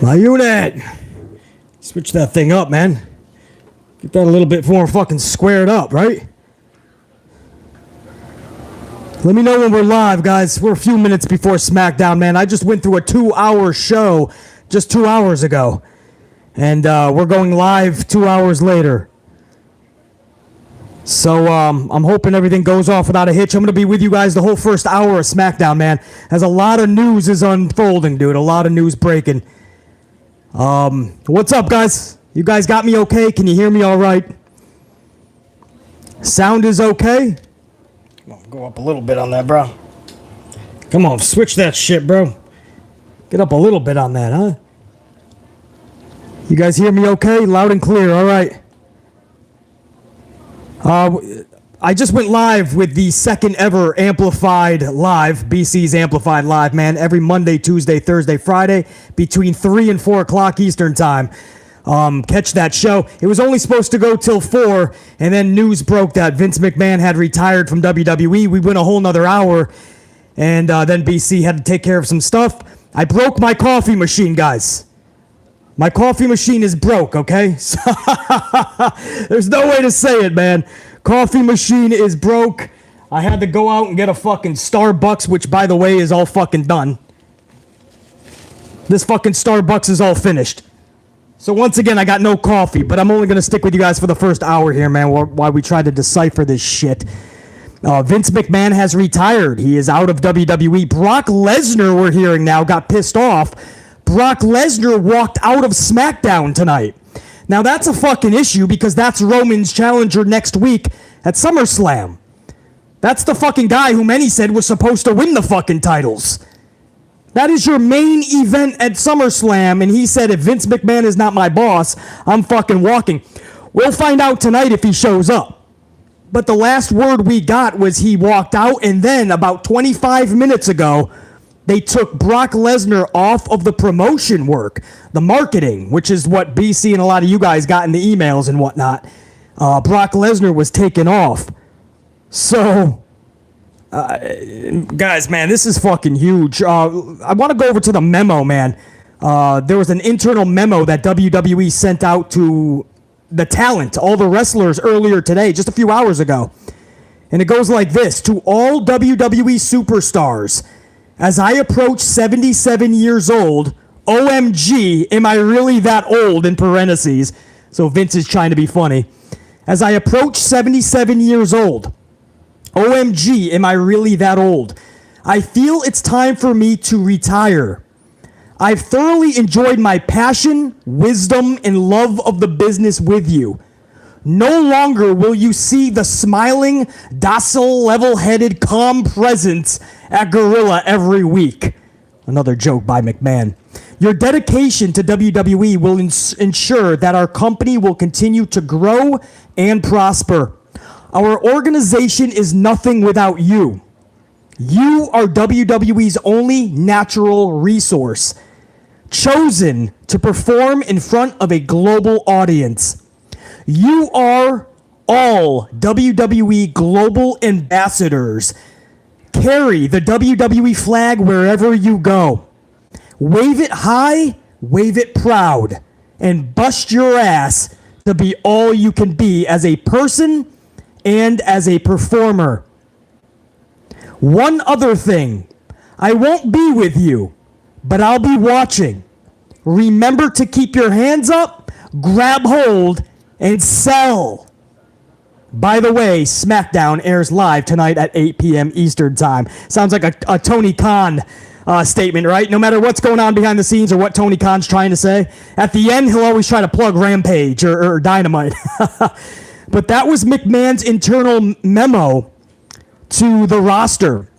My unit! Switch that thing up, man. Get that a little bit more fucking squared up, right? Let me know when we're live, guys. We're a few minutes before Smackdown, man. I just went through a 2-hour show just 2 hours ago. And we're going live 2 hours later. So I'm hoping everything goes off without a hitch. I'm going to be with you guys the whole first hour of Smackdown, man. As a lot of news is unfolding, dude. A lot of news breaking. What's up, guys? You guys got me okay? Can you hear me all right? Sound is okay? Go up a little bit on that, bro. Come on, switch that shit, bro. Get up a little bit on that, huh? You guys hear me okay? Loud and clear, all right. I just went live with the second ever Amplified Live, BC's Amplified Live, man, every Monday, Tuesday, Thursday, Friday, between 3 and 4 o'clock Eastern Time. Catch that show. It was only supposed to go till 4, and then news broke that Vince McMahon had retired from WWE. We went a whole nother hour, and then BC had to take care of some stuff. I broke my coffee machine, guys. My coffee machine is broke, okay? There's no way to say it, man. Coffee machine is broke. I had to go out and get a fucking Starbucks, which, by the way, is all fucking done. This fucking Starbucks is all finished. So once again, I got no coffee, but I'm only going to stick with you guys for the first hour here, man, while we try to decipher this shit. Vince McMahon has retired. He is out of WWE. Brock Lesnar, we're hearing now, got pissed off. Brock Lesnar walked out of SmackDown tonight. Now, that's a fucking issue because that's Roman's challenger next week at SummerSlam. That's the fucking guy who many said was supposed to win the fucking titles. That is your main event at SummerSlam, and he said, if Vince McMahon is not my boss, I'm fucking walking. We'll find out tonight if he shows up. But the last word we got was he walked out, and then about 25 minutes ago, they took Brock Lesnar off of the promotion work, the marketing, which is what BC and a lot of you guys got in the emails and whatnot. Brock Lesnar was taken off. So, guys, man, this is fucking huge. I want to go over to the memo, man. There was an internal memo that WWE sent out to the talent, all the wrestlers earlier today, just a few hours ago. And it goes like this: to all WWE superstars, as I approach 77 years old, OMG, am I really that old, in parentheses. So Vince is trying to be funny. As I approach 77 years old, OMG, am I really that old? I feel it's time for me to retire. I've thoroughly enjoyed my passion, wisdom, and love of the business with you. No longer will you see the smiling, docile, level-headed, calm presence at Gorilla every week. Another joke by McMahon. Your dedication to WWE will ensure that our company will continue to grow and prosper. Our organization is nothing without you. You are WWE's only natural resource, chosen to perform in front of a global audience. You are all WWE global ambassadors. Carry the WWE flag wherever you go. Wave it high, wave it proud, and bust your ass to be all you can be as a person and as a performer. One other thing, I won't be with you, but I'll be watching. Remember to keep your hands up, grab hold, and sell. By the way, Smackdown airs live tonight at 8 p.m. Eastern Time. Sounds like a Tony Khan statement, right? No matter what's going on behind the scenes or what Tony Khan's trying to say, at the end, he'll always try to plug Rampage or Dynamite. But that was McMahon's internal memo to the roster.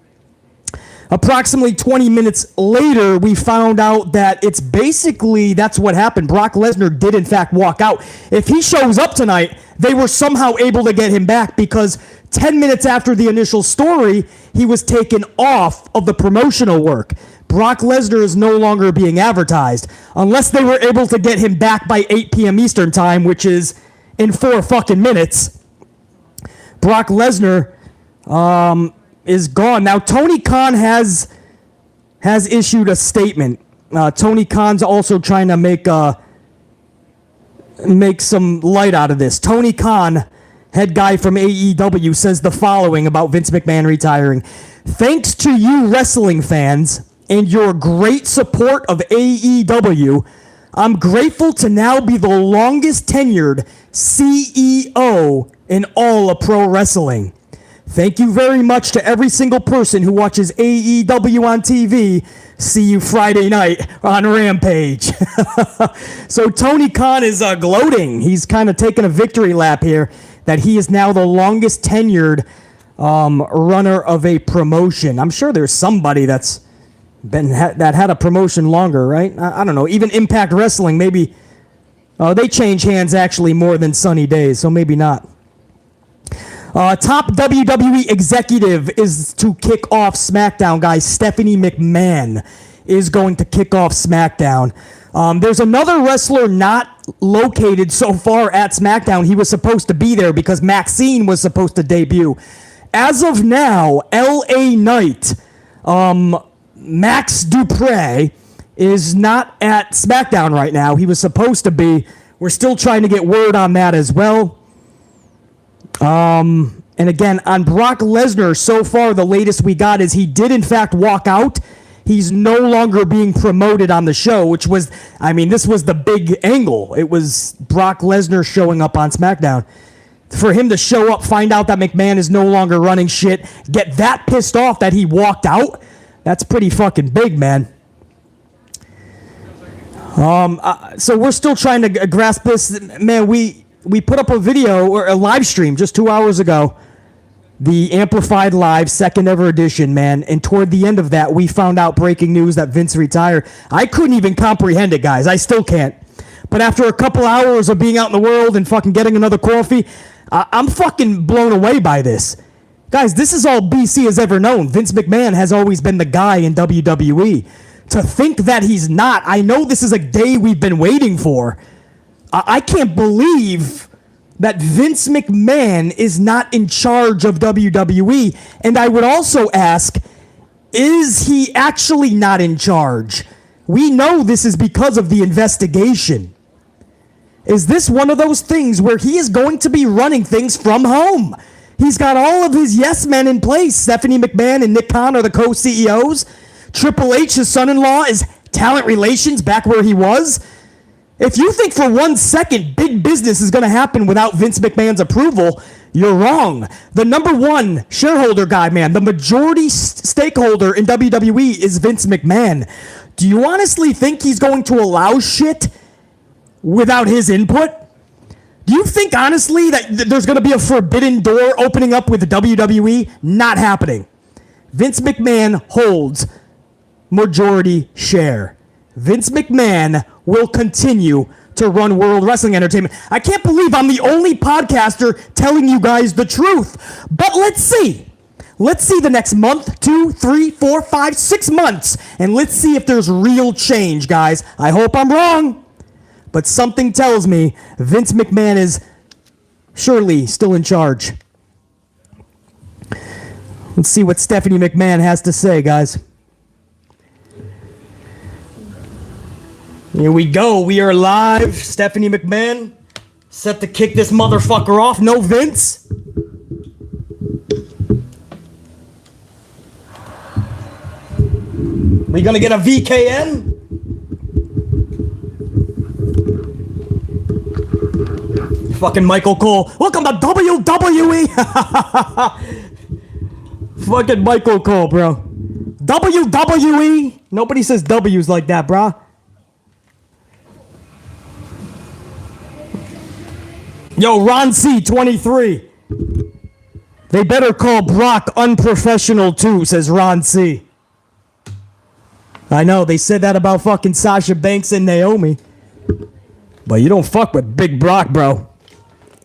Approximately 20 minutes later, we found out that it's basically, that's what happened. Brock Lesnar did, in fact, walk out. If he shows up tonight, they were somehow able to get him back because 10 minutes after the initial story, he was taken off of the promotional work. Brock Lesnar is no longer being advertised unless they were able to get him back by 8 p.m. Eastern Time, which is in 4 fucking minutes. Brock Lesnar is gone. Now, Tony Khan has issued a statement Tony Khan's also trying to make some light out of this. Tony Khan, head guy from AEW, says the following about Vince McMahon retiring. Thanks to you wrestling fans and your great support of AEW, I'm grateful to now be the longest tenured CEO in all of pro wrestling. Thank you very much to every single person who watches AEW on TV. See you Friday night on Rampage. So Tony Khan is gloating. He's kind of taking a victory lap here that he is now the longest tenured runner of a promotion. I'm sure there's somebody that had a promotion longer, right? I don't know. Even Impact Wrestling, maybe they change hands actually more than Sunny Days, so maybe not. Top WWE executive is to kick off SmackDown, guys. Stephanie McMahon is going to kick off SmackDown. There's another wrestler not located so far at SmackDown. He was supposed to be there because Maxine was supposed to debut. As of now, LA Knight, Max Dupre, is not at SmackDown right now. He was supposed to be. We're still trying to get word on that as well. And again, on Brock Lesnar, so far the latest we got is he did in fact walk out. He's no longer being promoted on the show, which was, this was the big angle. It was Brock Lesnar showing up on SmackDown. For him to show up, find out that McMahon is no longer running shit, get that pissed off that he walked out, that's pretty fucking big, man. So we're still trying to grasp this. Man, we put up a video or a live stream just 2 hours ago, the Amplified Live second ever edition, man. And toward the end of that, we found out breaking news that Vince retired. I couldn't even comprehend it, guys. I still can't. But after a couple hours of being out in the world and fucking getting another coffee, I'm fucking blown away by this. Guys, this is all BC has ever known. Vince McMahon has always been the guy in WWE. To think that he's not, I know this is a day we've been waiting for. I can't believe that Vince McMahon is not in charge of WWE. And I would also ask, is he actually not in charge? We know this is because of the investigation. Is this one of those things where he is going to be running things from home? He's got all of his yes men in place. Stephanie McMahon and Nick Khan are the co-CEOs. Triple H, his son-in-law, is talent relations back where he was. If you think for 1 second big business is going to happen without Vince McMahon's approval, you're wrong. The number one shareholder guy, man, the majority stakeholder in WWE is Vince McMahon. Do you honestly think he's going to allow shit without his input? Do you think, honestly, that there's going to be a forbidden door opening up with the WWE? Not happening. Vince McMahon holds majority share. Vince McMahon will continue to run World Wrestling Entertainment. I can't believe I'm the only podcaster telling you guys the truth. But let's see. Let's see the next month, 2, 3, 4, 5, 6 months. And let's see if there's real change, guys. I hope I'm wrong. But something tells me Vince McMahon is surely still in charge. Let's see what Stephanie McMahon has to say, guys. Here we go. We are live. Stephanie McMahon set to kick this motherfucker off. No Vince. We gonna get a VKN? Fucking Michael Cole. Welcome to WWE. Fucking Michael Cole, bro. WWE. Nobody says W's like that, brah. Yo, Ron C, 23. They better call Brock unprofessional too, says Ron C. I know, they said that about fucking Sasha Banks and Naomi. But you don't fuck with Big Brock, bro.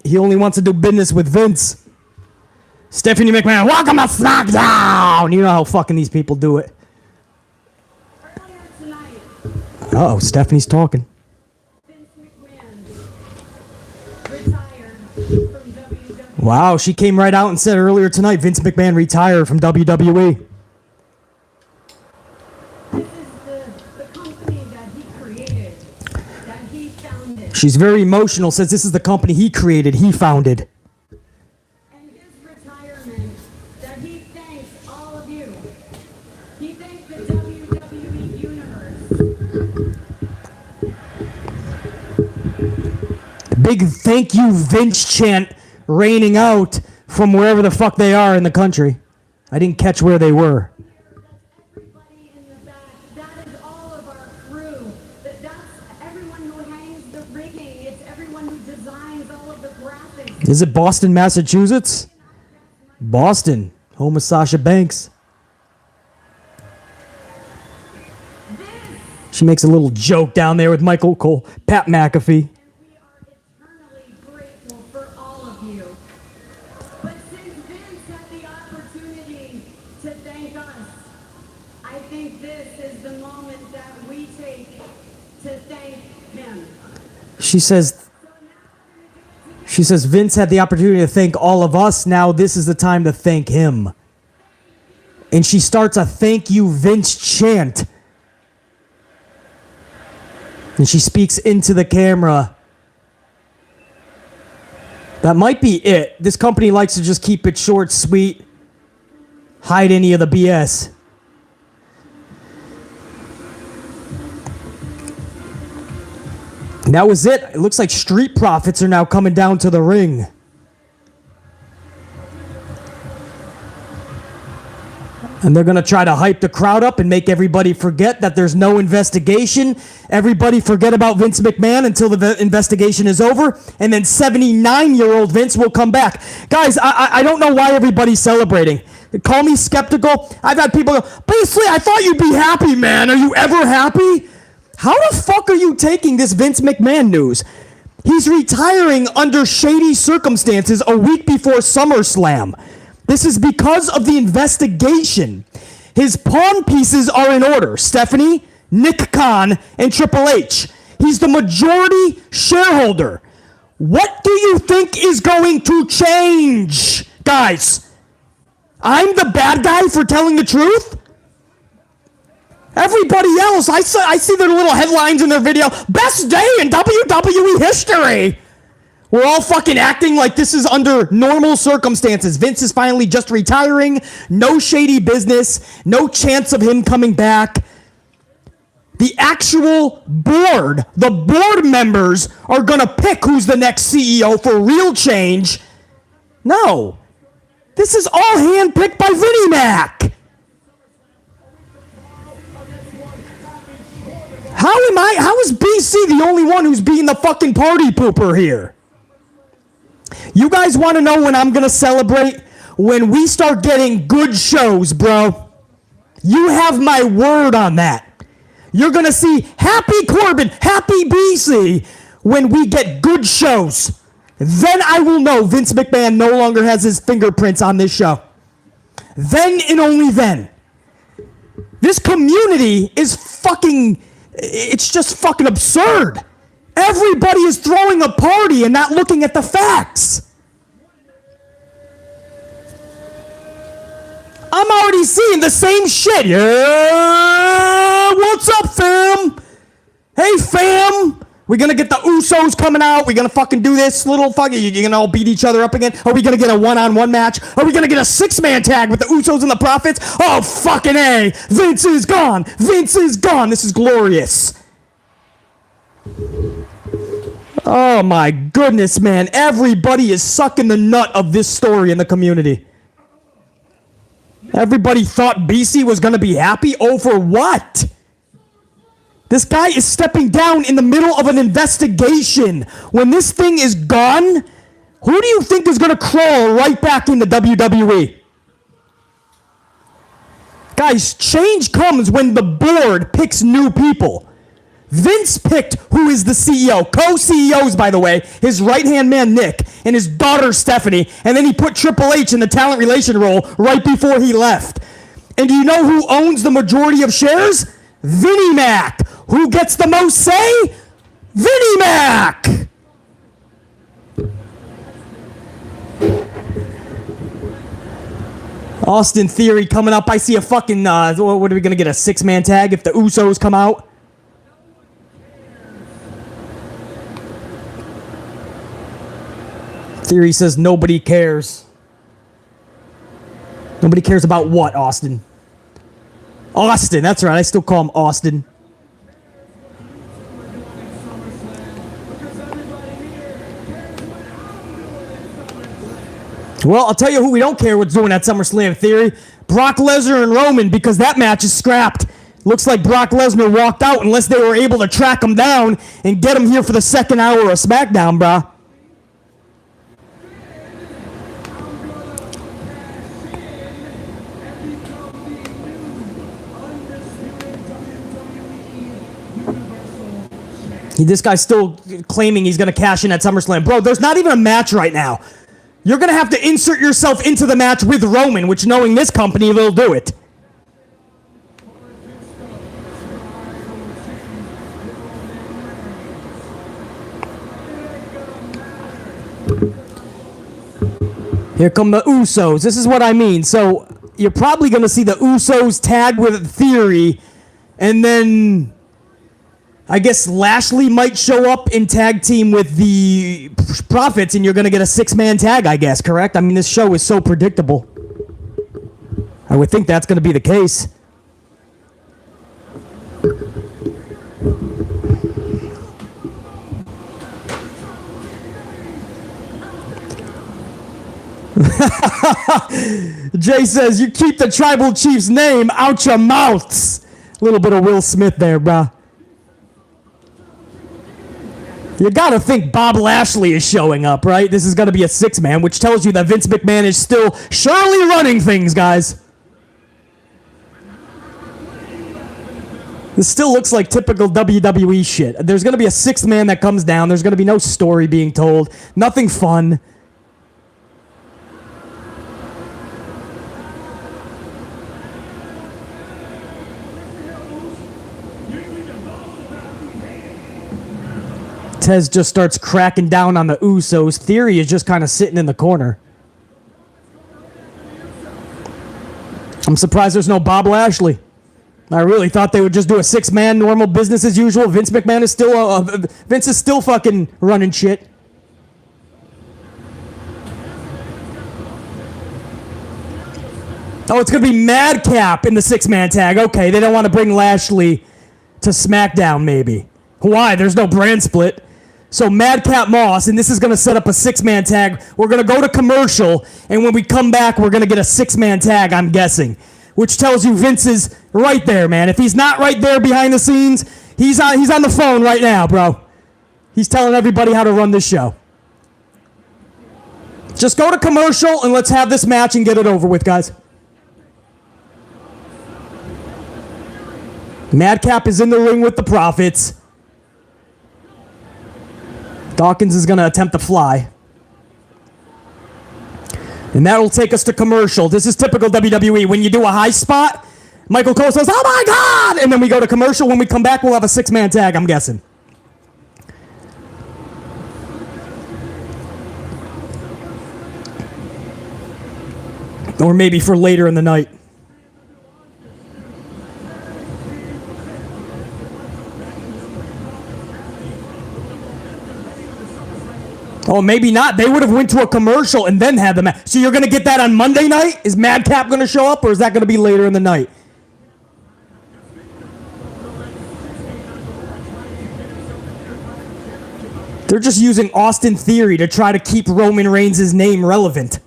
He only wants to do business with Vince. Stephanie McMahon, welcome to SmackDown! You know how fucking these people do it. Uh-oh, Stephanie's talking. Wow, she came right out and said earlier tonight Vince McMahon retired from WWE. This is the company that he created, that he founded. She's very emotional, says this is the company he created, he founded. And his retirement, that he thanks all of you. He thanks the WWE Universe. Big thank you Vince chant raining out from wherever the fuck they are in the country. I didn't catch where they were. Everybody in the back, that is all of our crew. That's everyone who hangs the rigging. It's everyone who designs all of the graphics. Is it Boston, Massachusetts? Boston, home of Sasha Banks. She makes a little joke down there with Michael Cole, Pat McAfee. Grateful for all of you. But since Vince had the opportunity to thank us, I think this is the moment that we take to thank him. She says Vince had the opportunity to thank all of us. Now this is the time to thank him. And she starts a thank you Vince chant. And she speaks into the camera. That might be it. This company likes to just keep it short, sweet, hide any of the BS. And that was it. It looks like Street Profits are now coming down to the ring. And they're going to try to hype the crowd up and make everybody forget that there's no investigation. Everybody forget about Vince McMahon until the investigation is over. And then 79-year-old Vince will come back. Guys, I don't know why everybody's celebrating. Call me skeptical. I've had people go, basically, I thought you'd be happy, man. Are you ever happy? How the fuck are you taking this Vince McMahon news? He's retiring under shady circumstances a week before SummerSlam. This is because of the investigation. His pawn pieces are in order. Stephanie, Nick Khan, and Triple H. He's the majority shareholder. What do you think is going to change, guys? I'm the bad guy for telling the truth? Everybody else, I see their little headlines in their video. Best day in WWE history. We're all fucking acting like this is under normal circumstances. Vince is finally just retiring. No shady business. No chance of him coming back. The actual board, the board members are going to pick who's the next CEO for real change. No. This is all handpicked by Vinnie Mac. How is BC the only one who's being the fucking party pooper here? You guys want to know when I'm going to celebrate? When we start getting good shows, bro. You have my word on that. You're going to see Happy Corbin, Happy BC when we get good shows. Then I will know Vince McMahon no longer has his fingerprints on this show. Then and only then. This community is fucking, it's just fucking absurd. Everybody is throwing a party and not looking at the facts. I'm already seeing the same shit. Yeah, what's up, fam? Hey, fam. We're going to get the Usos coming out. We're going to fucking do this little fucking, you're going to all beat each other up again. Are we going to get a one-on-one match? Are we going to get a six-man tag with the Usos and the Profits? Oh, fucking A. Vince is gone. Vince is gone. This is glorious. Oh my goodness, man. Everybody is sucking the nut of this story in the community. Everybody thought BC was going to be happy over what? This guy is stepping down in the middle of an investigation. When this thing is gone, who do you think is going to crawl right back into WWE? Guys, change comes when the board picks new people. Vince picked who is the CEO. Co-CEOs, by the way, his right-hand man, Nick, and his daughter, Stephanie, and then he put Triple H in the talent relation role right before he left. And do you know who owns the majority of shares? Vinnie Mac. Who gets the most say? Vinnie Mac. Austin Theory coming up. I see a fucking, what are we going to get, a 6-man tag if the Usos come out? Theory says nobody cares. Nobody cares about what, Austin? Austin, that's right. I still call him Austin. Well, I'll tell you who we don't care what's doing at SummerSlam, Theory. Brock Lesnar and Roman, because that match is scrapped. Looks like Brock Lesnar walked out unless they were able to track him down and get him here for the second hour of SmackDown, brah. This guy's still claiming he's going to cash in at SummerSlam. Bro, there's not even a match right now. You're going to have to insert yourself into the match with Roman, which, knowing this company, they'll do it. Here come the Usos. This is what I mean. So, you're probably going to see the Usos tag with Theory, and then I guess Lashley might show up in tag team with the Profits, and you're going to get a 6-man tag, I guess, correct? I mean, this show is so predictable. I would think that's going to be the case. Jay says, you keep the tribal chief's name out your mouths. A little bit of Will Smith there, bruh. You gotta think Bob Lashley is showing up, right? This is gonna be a 6-man, which tells you that Vince McMahon is still surely running things, guys. This still looks like typical WWE shit. There's gonna be a 6th man that comes down. There's gonna be no story being told. Nothing fun. Tez just starts cracking down on the Usos. Theory is just kind of sitting in the corner. I'm surprised there's no Bob Lashley. I really thought they would just do a 6-man, normal business as usual. Vince McMahon is still Vince is still fucking running shit. Oh, it's gonna be Madcap in the 6-man tag. Okay, they don't want to bring Lashley to SmackDown, maybe. Why? There's no brand split. So Madcap Moss, and this is going to set up a 6-man tag. We're going to go to commercial, and when we come back, we're going to get a 6-man tag, I'm guessing. Which tells you Vince is right there, man. If he's not right there behind the scenes, he's on the phone right now, bro. He's telling everybody how to run this show. Just go to commercial, and let's have this match and get it over with, guys. Madcap is in the ring with the Profits. Dawkins is going to attempt to fly. And that will take us to commercial. This is typical WWE. When you do a high spot, Michael Cole says, oh my God! And then we go to commercial. When we come back, we'll have a 6-man tag, I'm guessing. Or maybe for later in the night. Oh, maybe not. They would have went to a commercial and then had the match. So you're going to get that on Monday night? Is Madcap going to show up, or is that going to be later in the night? They're just using Austin Theory to try to keep Roman Reigns' name relevant.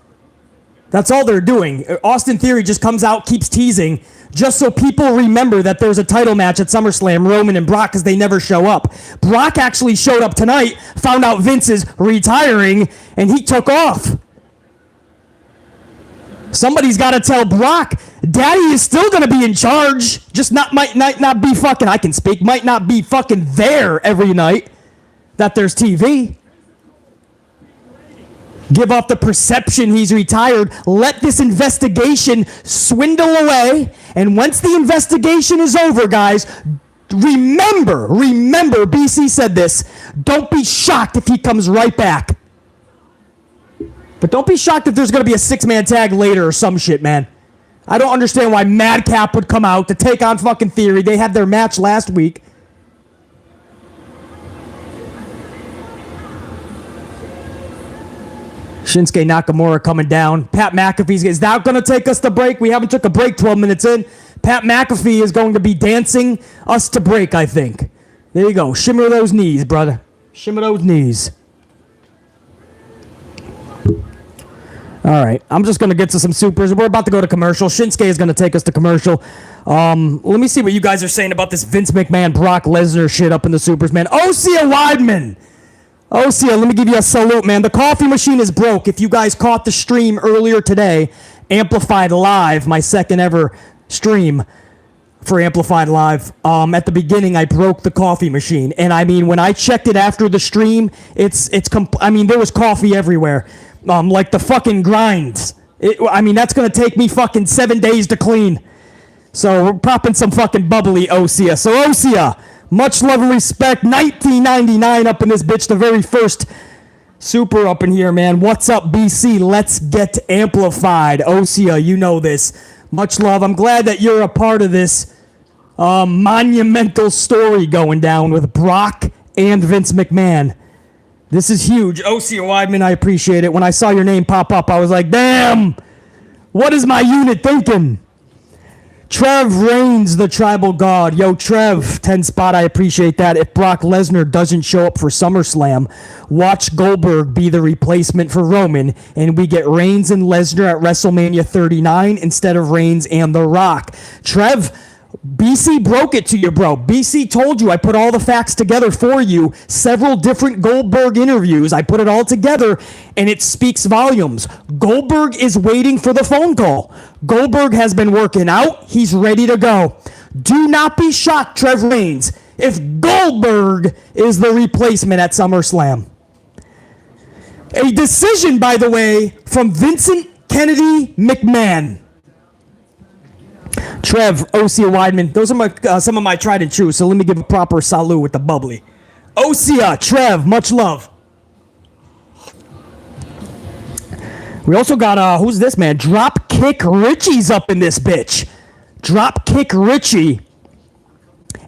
That's all they're doing. Austin Theory just comes out, keeps teasing, just so people remember that there's a title match at SummerSlam, Roman and Brock, because they never show up. Brock actually showed up tonight, found out Vince is retiring, and he took off. Somebody's got to tell Brock, Daddy is still going to be in charge, just might not be fucking, I can speak, might not be fucking there every night that there's TV. Give off the perception he's retired. Let this investigation swindle away. And once the investigation is over, guys, remember, BC said this, don't be shocked if he comes right back. But don't be shocked if there's going to be a 6-man tag later or some shit, man. I don't understand why Madcap would come out to take on fucking Theory. They had their match last week. Shinsuke Nakamura coming down. Pat McAfee is now going to take us to break. We haven't took a break 12 minutes in. Pat McAfee is going to be dancing us to break, I think. There you go. Shimmer those knees, brother. Shimmer those knees. All right. I'm just going to get to some supers. We're about to go to commercial. Shinsuke is going to take us to commercial. Let me see what you guys are saying about this Vince McMahon, Brock Lesnar shit up in the supers, man. Osea Weidman. Osea, let me give you a salute, man. The coffee machine is broke. If you guys caught the stream earlier today, Amplified Live, my second ever stream for Amplified Live, at the beginning, I broke the coffee machine. And I mean, when I checked it after the stream, there was coffee everywhere. Like the fucking grinds. That's going to take me fucking 7 days to clean. So we're popping some fucking bubbly Osea. So Osea, much love and respect. 1999 up in this bitch, the very first super up in here, man. What's up, BC? Let's get amplified. Osea, you know this. Much love. I'm glad that you're a part of this monumental story going down with Brock and Vince McMahon. This is huge. Osea Weidman, I appreciate it. When I saw your name pop up, I was like, damn, what is my unit thinking? Trev Reigns, the tribal god. Yo, Trev, 10 spot, I appreciate that. If Brock Lesnar doesn't show up for SummerSlam, watch Goldberg be the replacement for Roman, and we get Reigns and Lesnar at WrestleMania 39 instead of Reigns and The Rock. Trev, BC broke it to you, bro. BC told you I put all the facts together for you. Several different Goldberg interviews. I put it all together, and it speaks volumes. Goldberg is waiting for the phone call. Goldberg has been working out. He's ready to go. Do not be shocked, Trev Reigns, if Goldberg is the replacement at SummerSlam. A decision, by the way, from Vincent Kennedy McMahon. Trev, Osea Weidman, those are some of my tried and true, so let me give a proper salute with the bubbly. Osea, Trev, much love. We also got, who's this, man? Dropkick Richie's up in this bitch. Dropkick Richie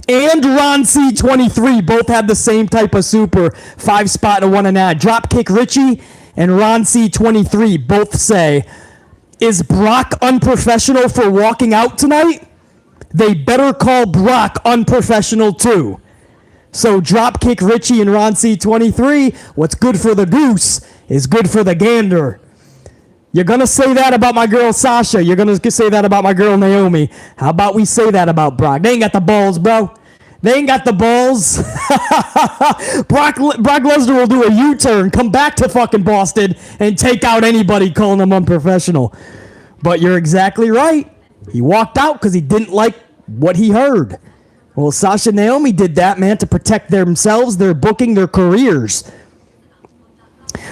and Ron C23 both had the same type of super, 5 spot and 1 and a. Dropkick Richie and Ron C23 both say, is Brock unprofessional for walking out tonight? They better call Brock unprofessional too. So Dropkick Richie and Ron C23, what's good for the goose is good for the gander. You're going to say that about my girl Sasha. You're going to say that about my girl Naomi. How about we say that about Brock? They ain't got the balls, bro. They ain't got the balls. Brock Lesnar will do a U-turn, come back to fucking Boston, and take out anybody calling him unprofessional. But you're exactly right. He walked out because he didn't like what he heard. Well, Sasha and Naomi did that, man, to protect themselves, their booking, their careers.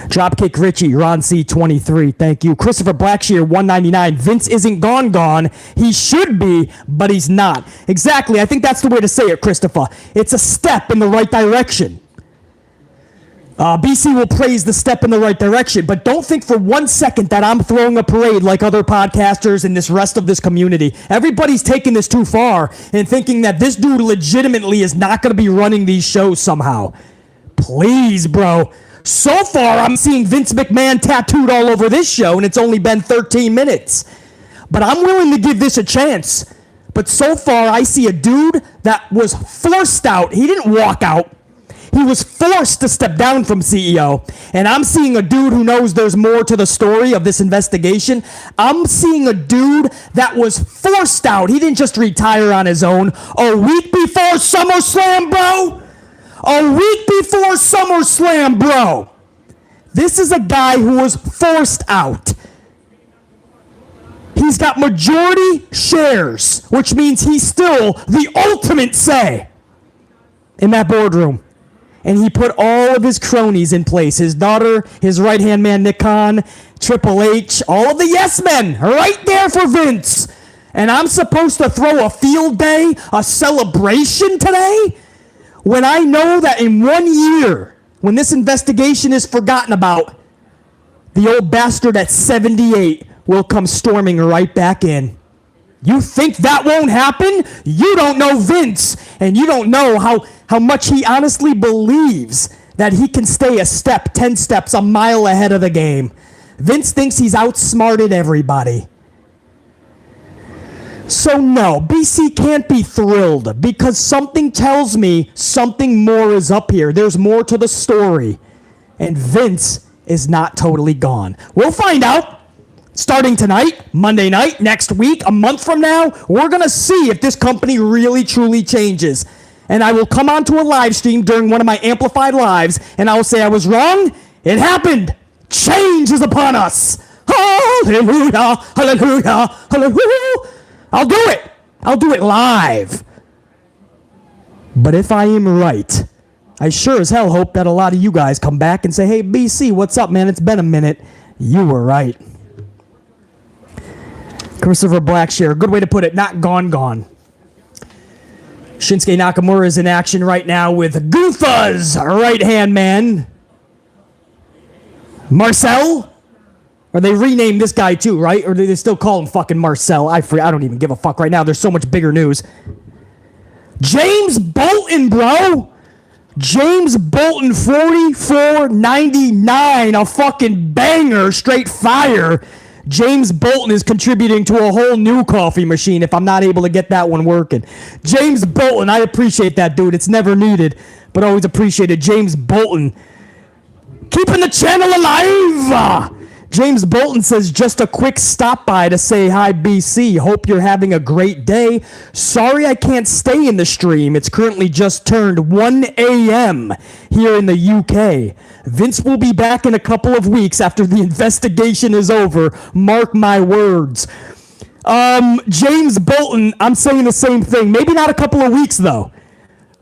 Dropkick Richie, Ron C23, thank you. Christopher Blackshear, 199. Vince isn't gone. He should be, but he's not. Exactly. I think that's the way to say it, Christopher. It's a step in the right direction. BC will praise the step in the right direction, but don't think for 1 second that I'm throwing a parade like other podcasters and this rest of this community. Everybody's taking this too far and thinking that this dude legitimately is not going to be running these shows somehow. Please, bro. So far, I'm seeing Vince McMahon tattooed all over this show, and it's only been 13 minutes. But I'm willing to give this a chance. But so far, I see a dude that was forced out. He didn't walk out. He was forced to step down from CEO. And I'm seeing a dude who knows there's more to the story of this investigation. I'm seeing a dude that was forced out. He didn't just retire on his own. A week before SummerSlam, bro. A week before SummerSlam, bro. This is a guy who was forced out. He's got majority shares, which means he's still the ultimate say in that boardroom. And he put all of his cronies in place. His daughter, his right-hand man, Nick Khan, Triple H, all of the yes men right there for Vince. And I'm supposed to throw a field day, a celebration today? When I know that in 1 year, when this investigation is forgotten about, the old bastard at 78 will come storming right back in. You think that won't happen? You don't know Vince, and you don't know how much he honestly believes that he can stay a step, 10 steps, a mile ahead of the game. Vince thinks he's outsmarted everybody. So no, BC can't be thrilled because something tells me something more is up here. There's more to the story. And Vince is not totally gone. We'll find out. Starting tonight, Monday night, next week, a month from now, we're going to see if this company really, truly changes. And I will come onto a live stream during one of my amplified lives, and I will say I was wrong. It happened. Change is upon us. Hallelujah, hallelujah, hallelujah. I'll do it. I'll do it live. But if I am right, I sure as hell hope that a lot of you guys come back and say, hey, BC, what's up, man? It's been a minute. You were right. Christopher Blackshare, good way to put it, not gone. Shinsuke Nakamura is in action right now with Gunther's right-hand man, Marcel. Or they renamed this guy too, right? Or do they still call him fucking Marcel? I don't even give a fuck right now. There's so much bigger news. James Bolton, bro. James Bolton, 44.99, a fucking banger, straight fire. James Bolton is contributing to a whole new coffee machine if I'm not able to get that one working. James Bolton, I appreciate that, dude. It's never needed, but always appreciated. James Bolton, keeping the channel alive. James Bolton says, just a quick stop by to say hi, BC. Hope you're having a great day. Sorry I can't stay in the stream. It's currently just turned 1 a.m. here in the UK. Vince will be back in a couple of weeks after the investigation is over. Mark my words. James Bolton, I'm saying the same thing. Maybe not a couple of weeks, though.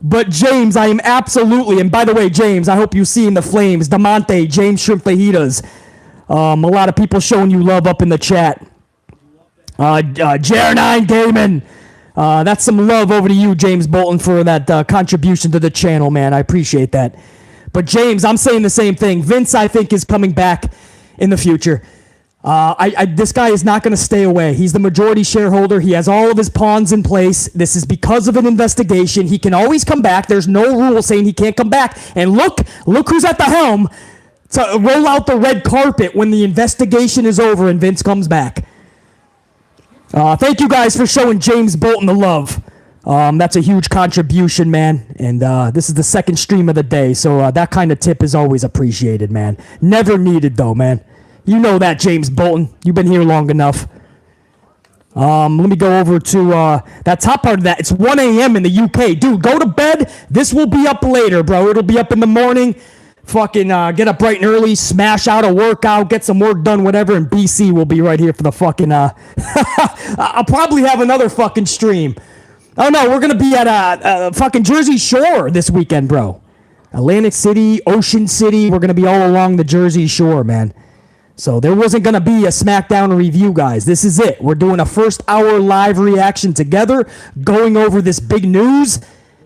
But James, I am absolutely, and by the way, James, I hope you see in the flames, Damonte, James Shrimp Fajitas. A lot of people showing you love up in the chat. JR9 Gaming. That's some love over to you, James Bolton, for that contribution to the channel, man. I appreciate that. But James, I'm saying the same thing. Vince, I think, is coming back in the future. This guy is not going to stay away. He's the majority shareholder. He has all of his pawns in place. This is because of an investigation. He can always come back. There's no rule saying he can't come back. And look who's at the helm to roll out the red carpet when the investigation is over and Vince comes back. Thank you guys for showing James Bolton the love. That's a huge contribution, man. And this is the second stream of the day, so that kind of tip is always appreciated, man. Never needed, though, man. You know that, James Bolton. You've been here long enough. Let me go over to that top part of that. It's 1 a.m. in the UK. Dude, go to bed. This will be up later, bro. It'll be up in the morning. Fucking get up bright and early, smash out a workout, get some work done, whatever, and BC will be right here for the fucking, I'll probably have another fucking stream. Oh, no, we're going to be at fucking Jersey Shore this weekend, bro. Atlantic City, Ocean City, we're going to be all along the Jersey Shore, man. So there wasn't going to be a Smackdown review, guys. This is it. We're doing a first hour live reaction together, going over this big news.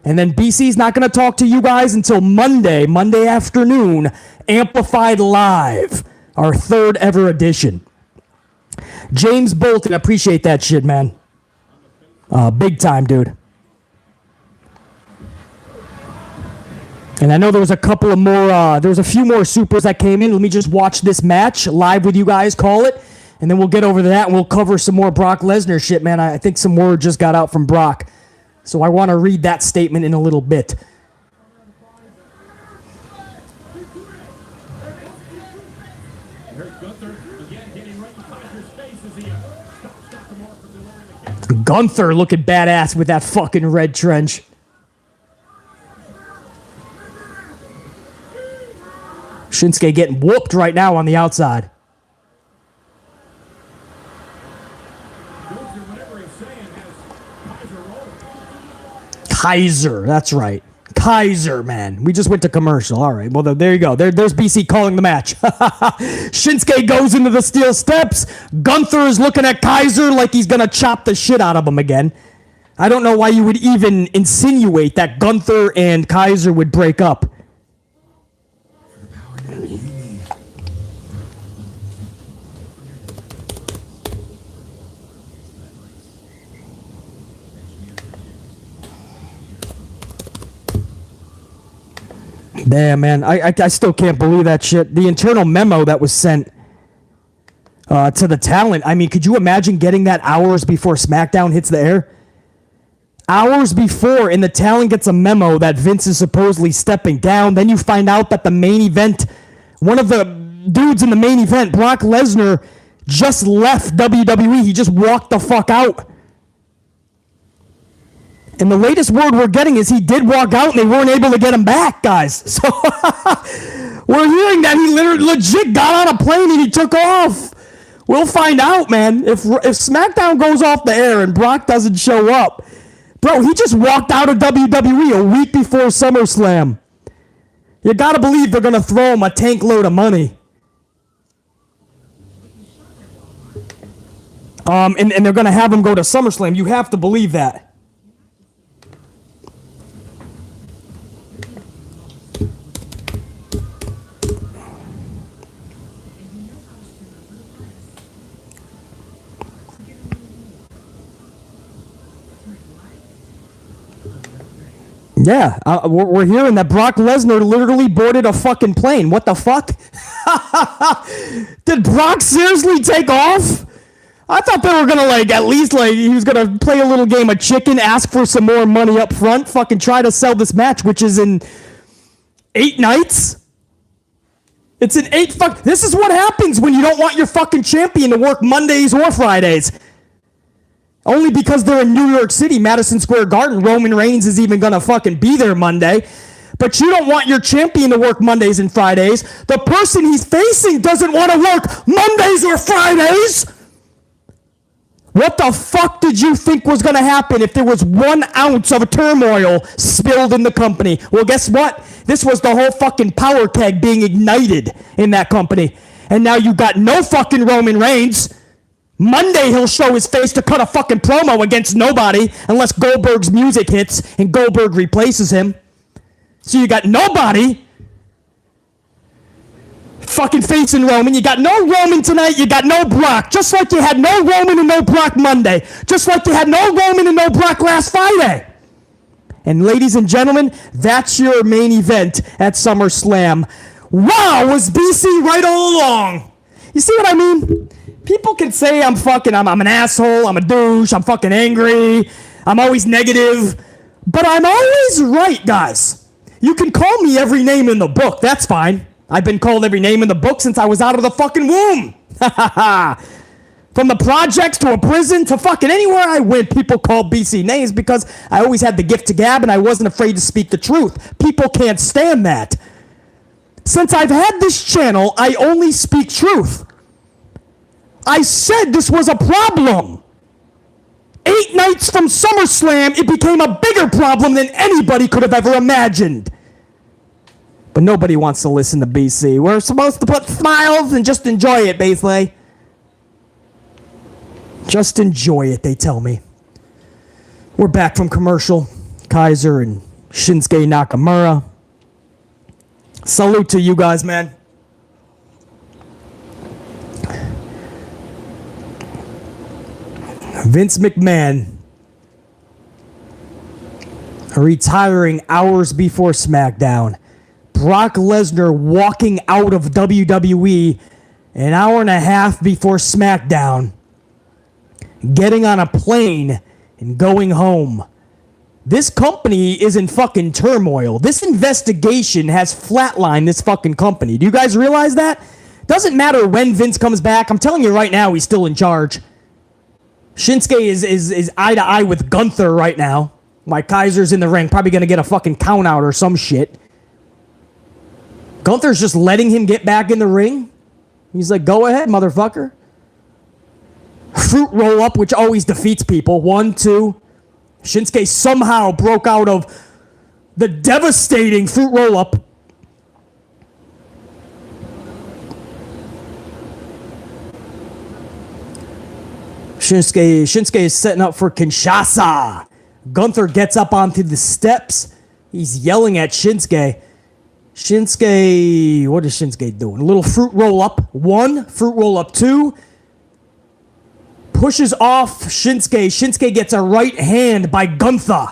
And then BC's not going to talk to you guys until Monday afternoon, Amplified Live, our third ever edition. James Bolton, appreciate that shit, man. Big time, dude. And I know there was a couple of more, there was a few more supers that came in. Let me just watch this match live with you guys, call it. And then we'll get over to that and we'll cover some more Brock Lesnar shit, man. I think some word just got out from Brock. So I want to read that statement in a little bit. Gunther looking badass with that fucking red trench. Shinsuke getting whooped right now on the outside. Kaiser, that's right. Kaiser, man. We just went to commercial. All right, well, there you go. There's BC calling the match. Shinsuke goes into the steel steps. Gunther is looking at Kaiser like he's going to chop the shit out of him again. I don't know why you would even insinuate that Gunther and Kaiser would break up. Damn, man. I still can't believe that shit. The internal memo that was sent to the talent. I mean, could you imagine getting that hours before SmackDown hits the air? Hours before, and the talent gets a memo that Vince is supposedly stepping down. Then you find out that the main event, one of the dudes in the main event, Brock Lesnar, just left WWE. He just walked the fuck out. And the latest word we're getting is he did walk out and they weren't able to get him back, guys. So we're hearing that he literally legit got on a plane and he took off. We'll find out, man. If SmackDown goes off the air and Brock doesn't show up, bro, he just walked out of WWE a week before SummerSlam. You gotta believe they're gonna throw him a tank load of money. And they're gonna have him go to SummerSlam. You have to believe that. Yeah, we're hearing that Brock Lesnar literally boarded a fucking plane. What the fuck? Did Brock seriously take off? I thought they were gonna at least he was gonna play a little game of chicken, ask for some more money up front, fucking try to sell this match, which is in 8 nights. It's in 8 This is what happens when you don't want your fucking champion to work Mondays or Fridays. Only because they're in New York City, Madison Square Garden. Roman Reigns is even gonna fucking be there Monday. But you don't want your champion to work Mondays and Fridays. The person he's facing doesn't want to work Mondays or Fridays. What the fuck did you think was gonna happen if there was 1 ounce of turmoil spilled in the company? Well, guess what? This was the whole fucking power keg being ignited in that company. And now you got no fucking Roman Reigns. Monday he'll show his face to cut a fucking promo against nobody unless Goldberg's music hits and Goldberg replaces him. So you got nobody fucking facing Roman. You got no Roman tonight. You got no Brock. Just like you had no Roman and no Brock Monday. Just like you had no Roman and no Brock last Friday. And ladies and gentlemen, that's your main event at SummerSlam. Wow, was BC right all along? You see what I mean? People can say I'm an asshole, I'm a douche, I'm fucking angry, I'm always negative, but I'm always right, guys. You can call me every name in the book, that's fine. I've been called every name in the book since I was out of the fucking womb. From the projects to a prison to fucking anywhere I went, people called BC names because I always had the gift of gab and I wasn't afraid to speak the truth. People can't stand that. Since I've had this channel, I only speak truth. I said this was a problem. 8 nights from SummerSlam, it became a bigger problem than anybody could have ever imagined. But nobody wants to listen to BC. We're supposed to put smiles and just enjoy it, basically. Just enjoy it, they tell me. We're back from commercial. Kaiser and Shinsuke Nakamura. Salute to you guys, man. Vince McMahon retiring hours before SmackDown. Brock Lesnar walking out of WWE an hour and a half before SmackDown. Getting on a plane and going home. This company is in fucking turmoil. This investigation has flatlined this fucking company. Do you guys realize that? Doesn't matter when Vince comes back. I'm telling you right now, he's still in charge. Shinsuke is eye to eye with Gunther right now. Like Kaiser's in the ring, probably gonna get a fucking count out or some shit. Gunther's just letting him get back in the ring. He's like, go ahead, motherfucker. Fruit roll up, which always defeats people. 1, 2. Shinsuke somehow broke out of the devastating fruit roll up. Shinsuke is setting up for Kinshasa. Gunther gets up onto the steps. He's yelling at Shinsuke. What is Shinsuke doing? A little fruit roll up. 1, fruit roll up 2. Pushes off Shinsuke. Shinsuke gets a right hand by Gunther.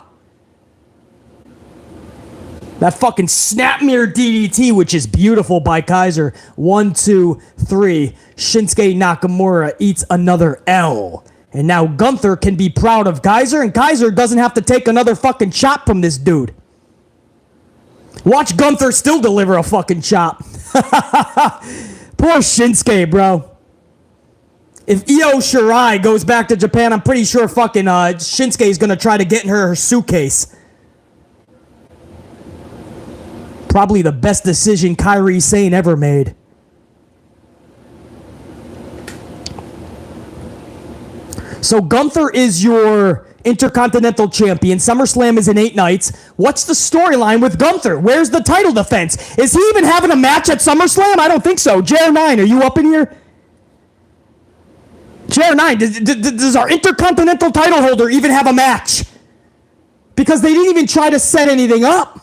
That fucking snap mirror DDT, which is beautiful by Kaiser. 1, 2, 3. Shinsuke Nakamura eats another L. And now Gunther can be proud of Kaiser, and Kaiser doesn't have to take another fucking chop from this dude. Watch Gunther still deliver a fucking chop. Poor Shinsuke, bro. If Io Shirai goes back to Japan, I'm pretty sure fucking Shinsuke is going to try to get in her suitcase. Probably the best decision Kairi Sane ever made. So Gunther is your Intercontinental Champion. SummerSlam is in 8 nights. What's the storyline with Gunther? Where's the title defense? Is he even having a match at SummerSlam? I don't think so. JR9, are you up in here? JR9, does our Intercontinental title holder even have a match? Because they didn't even try to set anything up.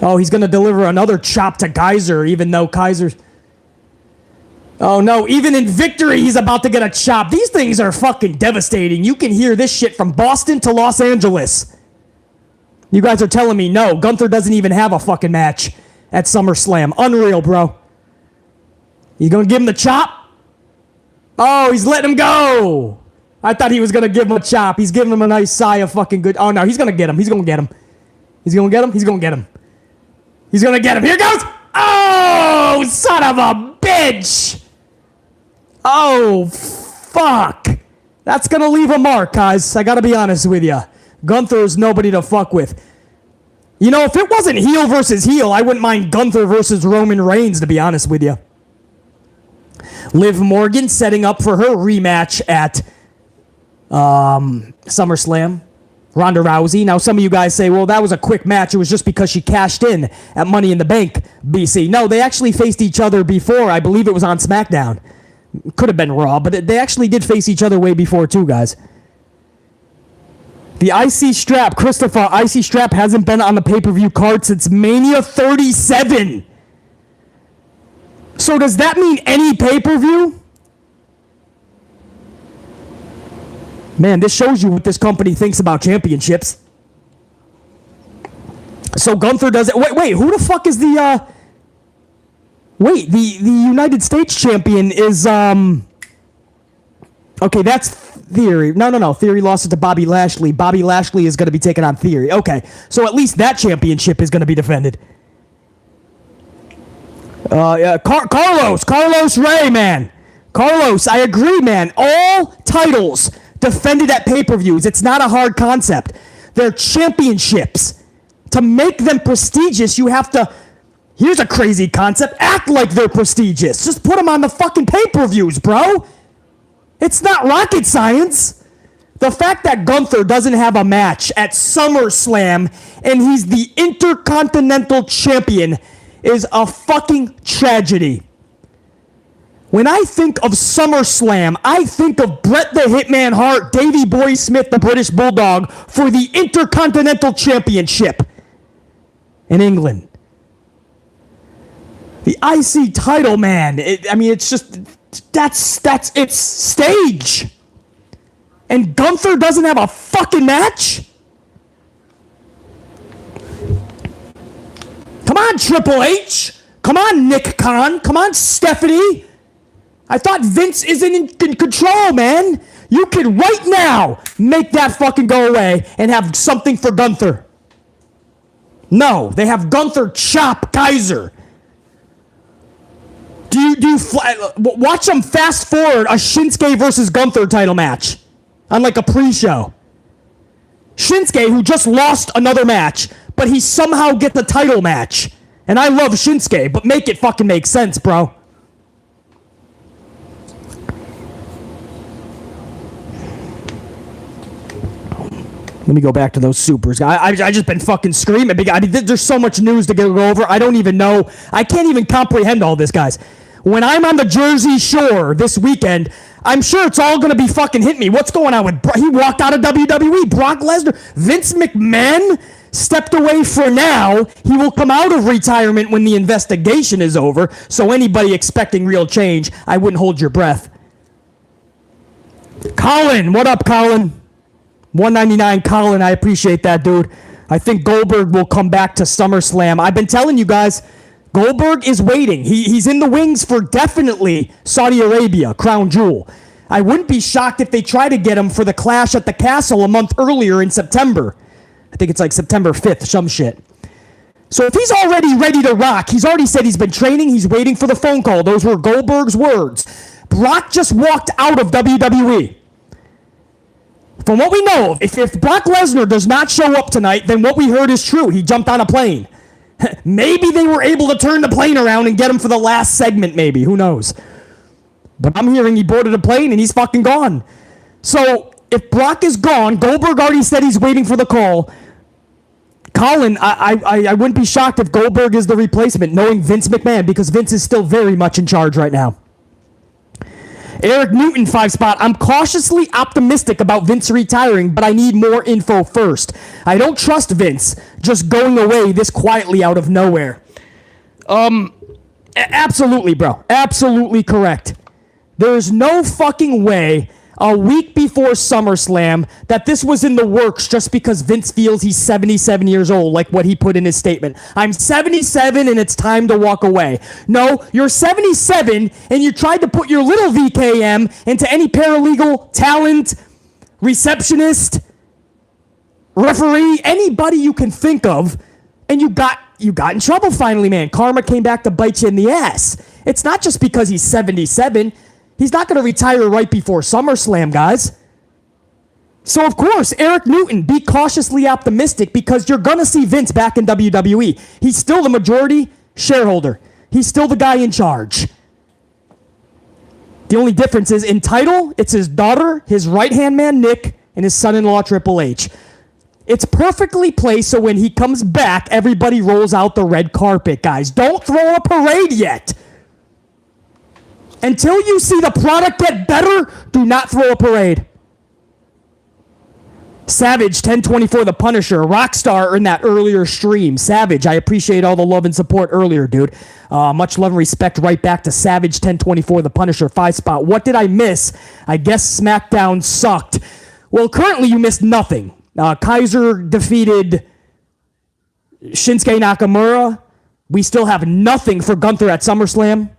Oh, he's going to deliver another chop to Kaiser, even though Kaiser's... Oh, no, even in victory, he's about to get a chop. These things are fucking devastating. You can hear this shit from Boston to Los Angeles. You guys are telling me, no, Gunther doesn't even have a fucking match at SummerSlam. Unreal, bro. You gonna give him the chop? Oh, he's letting him go. I thought he was gonna give him a chop. He's giving him a nice sigh of fucking good... Oh, no, he's gonna get him. He's gonna get him. He's gonna get him. He's gonna get him. He's gonna get him. Here goes! Oh, son of a bitch! Oh, fuck. That's going to leave a mark, guys. I got to be honest with you. Gunther's nobody to fuck with. You know, if it wasn't heel versus heel, I wouldn't mind Gunther versus Roman Reigns, to be honest with you. Liv Morgan setting up for her rematch at SummerSlam. Ronda Rousey. Now, some of you guys say, well, that was a quick match. It was just because she cashed in at Money in the Bank, BC. No, they actually faced each other before. I believe it was on SmackDown. Could have been Raw, but they actually did face each other way before too, guys. The IC strap, Christopher, IC strap hasn't been on the pay-per-view card since Mania 37. So does that mean any pay-per-view? Man, this shows you what this company thinks about championships. So Gunther does it. Wait, who the fuck is the... Wait, the United States champion is, Okay, that's Theory. No. Theory lost it to Bobby Lashley. Bobby Lashley is going to be taking on Theory. Okay, so at least that championship is going to be defended. Carlos Ray, man. Carlos, I agree, man. All titles defended at pay-per-views. It's not a hard concept. They're championships. To make them prestigious, you have to... Here's a crazy concept. Act like they're prestigious. Just put them on the fucking pay-per-views, bro. It's not rocket science. The fact that Gunther doesn't have a match at SummerSlam and he's the Intercontinental Champion is a fucking tragedy. When I think of SummerSlam, I think of Bret the Hitman Hart, Davey Boy Smith, the British Bulldog, for the Intercontinental Championship in England. The IC title, man. It's just... That's its stage. And Gunther doesn't have a fucking match? Come on, Triple H. Come on, Nick Khan. Come on, Stephanie. I thought Vince isn't in control, man. You could right now make that fucking go away and have something for Gunther. No, they have Gunther chop Kaiser. Watch them fast forward a Shinsuke versus Gunther title match on like a pre-show. Shinsuke, who just lost another match, but he somehow gets the title match. And I love Shinsuke, but make it fucking make sense, bro. Let me go back to those supers. I just been fucking screaming. There's so much news to go over. I don't even know. I can't even comprehend all this, guys. When I'm on the Jersey Shore this weekend, I'm sure it's all going to be fucking hitting me. What's going on with... He walked out of WWE. Brock Lesnar. Vince McMahon stepped away for now. He will come out of retirement when the investigation is over. So anybody expecting real change, I wouldn't hold your breath. Colin. What up, Colin? $1.99, Colin. I appreciate that, dude. I think Goldberg will come back to SummerSlam. I've been telling you guys, Goldberg is waiting. He's in the wings for definitely Saudi Arabia, Crown Jewel. I wouldn't be shocked if they try to get him for the Clash at the Castle a month earlier in September. I think it's like September 5th, some shit. So if he's already ready to rock, he's already said he's been training, he's waiting for the phone call. Those were Goldberg's words. Brock just walked out of WWE. From what we know, if Brock Lesnar does not show up tonight, then what we heard is true. He jumped on a plane. Maybe they were able to turn the plane around and get him for the last segment, maybe. Who knows? But I'm hearing he boarded a plane and he's fucking gone. So if Brock is gone, Goldberg already said he's waiting for the call. Colin, I wouldn't be shocked if Goldberg is the replacement, knowing Vince McMahon, because Vince is still very much in charge right now. Eric Newton, 5 spot. I'm cautiously optimistic about Vince retiring, but I need more info first. I don't trust Vince just going away this quietly out of nowhere. Absolutely, bro. Absolutely correct. There's no fucking way a week before SummerSlam that this was in the works just because Vince feels he's 77 years old, like what he put in his statement. I'm 77 and it's time to walk away. No, you're 77 and you tried to put your little VKM into any paralegal, talent, receptionist, referee, anybody you can think of, and you got in trouble finally, man. Karma came back to bite you in the ass. It's not just because he's 77. He's not going to retire right before SummerSlam, guys. So, of course, Eric Newton, be cautiously optimistic because you're going to see Vince back in WWE. He's still the majority shareholder. He's still the guy in charge. The only difference is in title, it's his daughter, his right-hand man, Nick, and his son-in-law, Triple H. It's perfectly placed so when he comes back, everybody rolls out the red carpet, guys. Don't throw a parade yet. Until you see the product get better, do not throw a parade. Savage, 1024, The Punisher, Rockstar in that earlier stream. Savage, I appreciate all the love and support earlier, dude. Much love and respect right back to Savage, 1024, The Punisher, 5 spot. What did I miss? I guess SmackDown sucked. Well, currently you missed nothing. Kaiser defeated Shinsuke Nakamura. We still have nothing for Gunther at SummerSlam.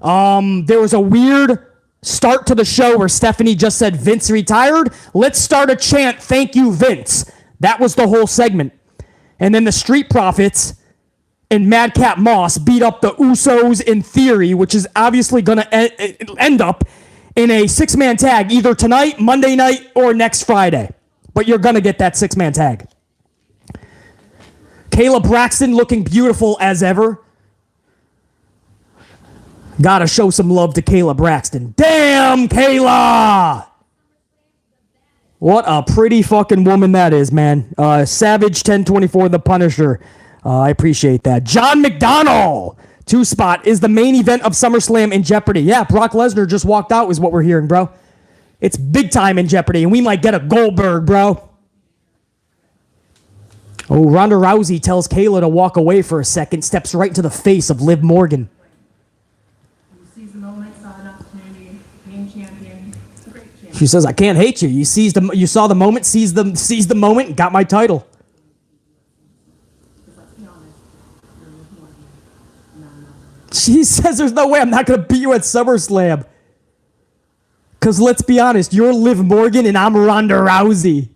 There was a weird start to the show where Stephanie just said Vince retired. Let's start a chant, thank you, Vince. That was the whole segment. And then the Street Profits and Madcap Moss beat up the Usos in theory, which is obviously going to end up in a 6-man tag either tonight, Monday night, or next Friday. But you're going to get that 6-man tag. Kayla Braxton looking beautiful as ever. Gotta show some love to Kayla Braxton. Damn, Kayla! What a pretty fucking woman that is, man. Savage 1024, The Punisher. I appreciate that. John McDonnell, 2 spot. Is the main event of SummerSlam in jeopardy? Yeah, Brock Lesnar just walked out is what we're hearing, bro. It's big time in jeopardy, and we might get a Goldberg, bro. Oh, Ronda Rousey tells Kayla to walk away for a second, steps right into the face of Liv Morgan. She says, I can't hate you. You saw the moment, seized the moment, and got my title. She says there's no way I'm not going to beat you at SummerSlam. Because let's be honest, you're Liv Morgan and I'm Ronda Rousey.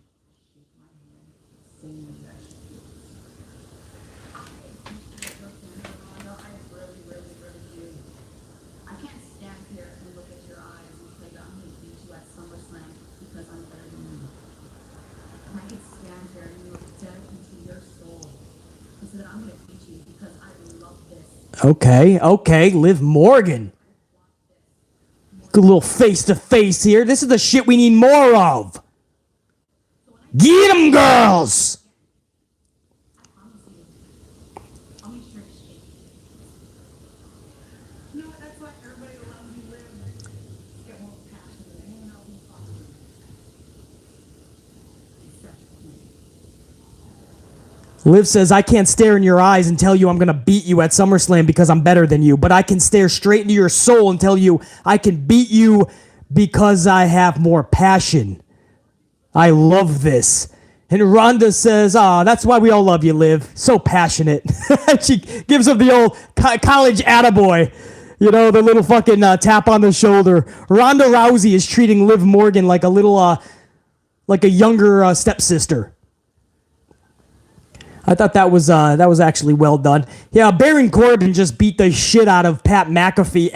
Okay, Liv Morgan. Good little face-to-face here. This is the shit we need more of. Get 'em, girls! Liv says, I can't stare in your eyes and tell you I'm going to beat you at SummerSlam because I'm better than you, but I can stare straight into your soul and tell you I can beat you because I have more passion. I love this. And Ronda says, that's why we all love you, Liv. So passionate. She gives him the old college attaboy. You know, the little fucking tap on the shoulder. Ronda Rousey is treating Liv Morgan like a little, like a younger stepsister. I thought that was actually well done. Yeah, Baron Corbin just beat the shit out of Pat McAfee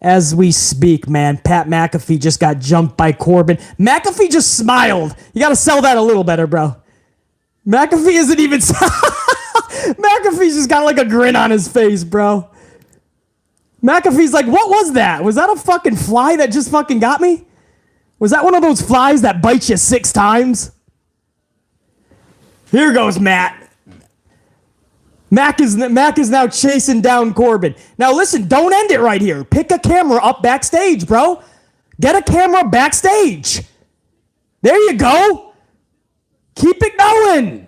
as we speak, man. Pat McAfee just got jumped by Corbin. McAfee just smiled. You got to sell that a little better, bro. McAfee isn't even... McAfee's just got like a grin on his face, bro. McAfee's like, what was that? Was that a fucking fly that just fucking got me? Was that one of those flies that bites you 6 times? Here goes Matt. Mac is now chasing down Corbin. Now listen, don't end it right here. Pick a camera up backstage, bro. Get a camera backstage. There you go. Keep it going.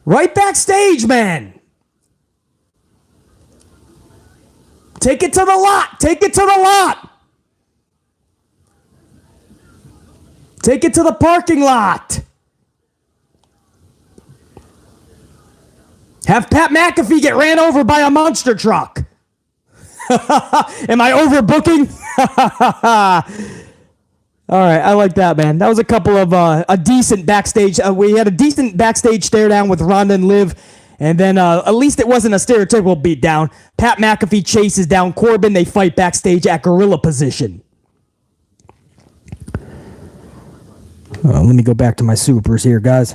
Right backstage, man. Take it to the lot. Take it to the lot. Take it to the parking lot. Have Pat McAfee get ran over by a monster truck. Am I overbooking? All right, I like that, man. That was a couple of a decent backstage. We had a decent backstage stare down with Ronda and Liv, and then at least it wasn't a stereotypical beatdown. Pat McAfee chases down Corbin. They fight backstage at gorilla position. Let me go back to my supers here, guys.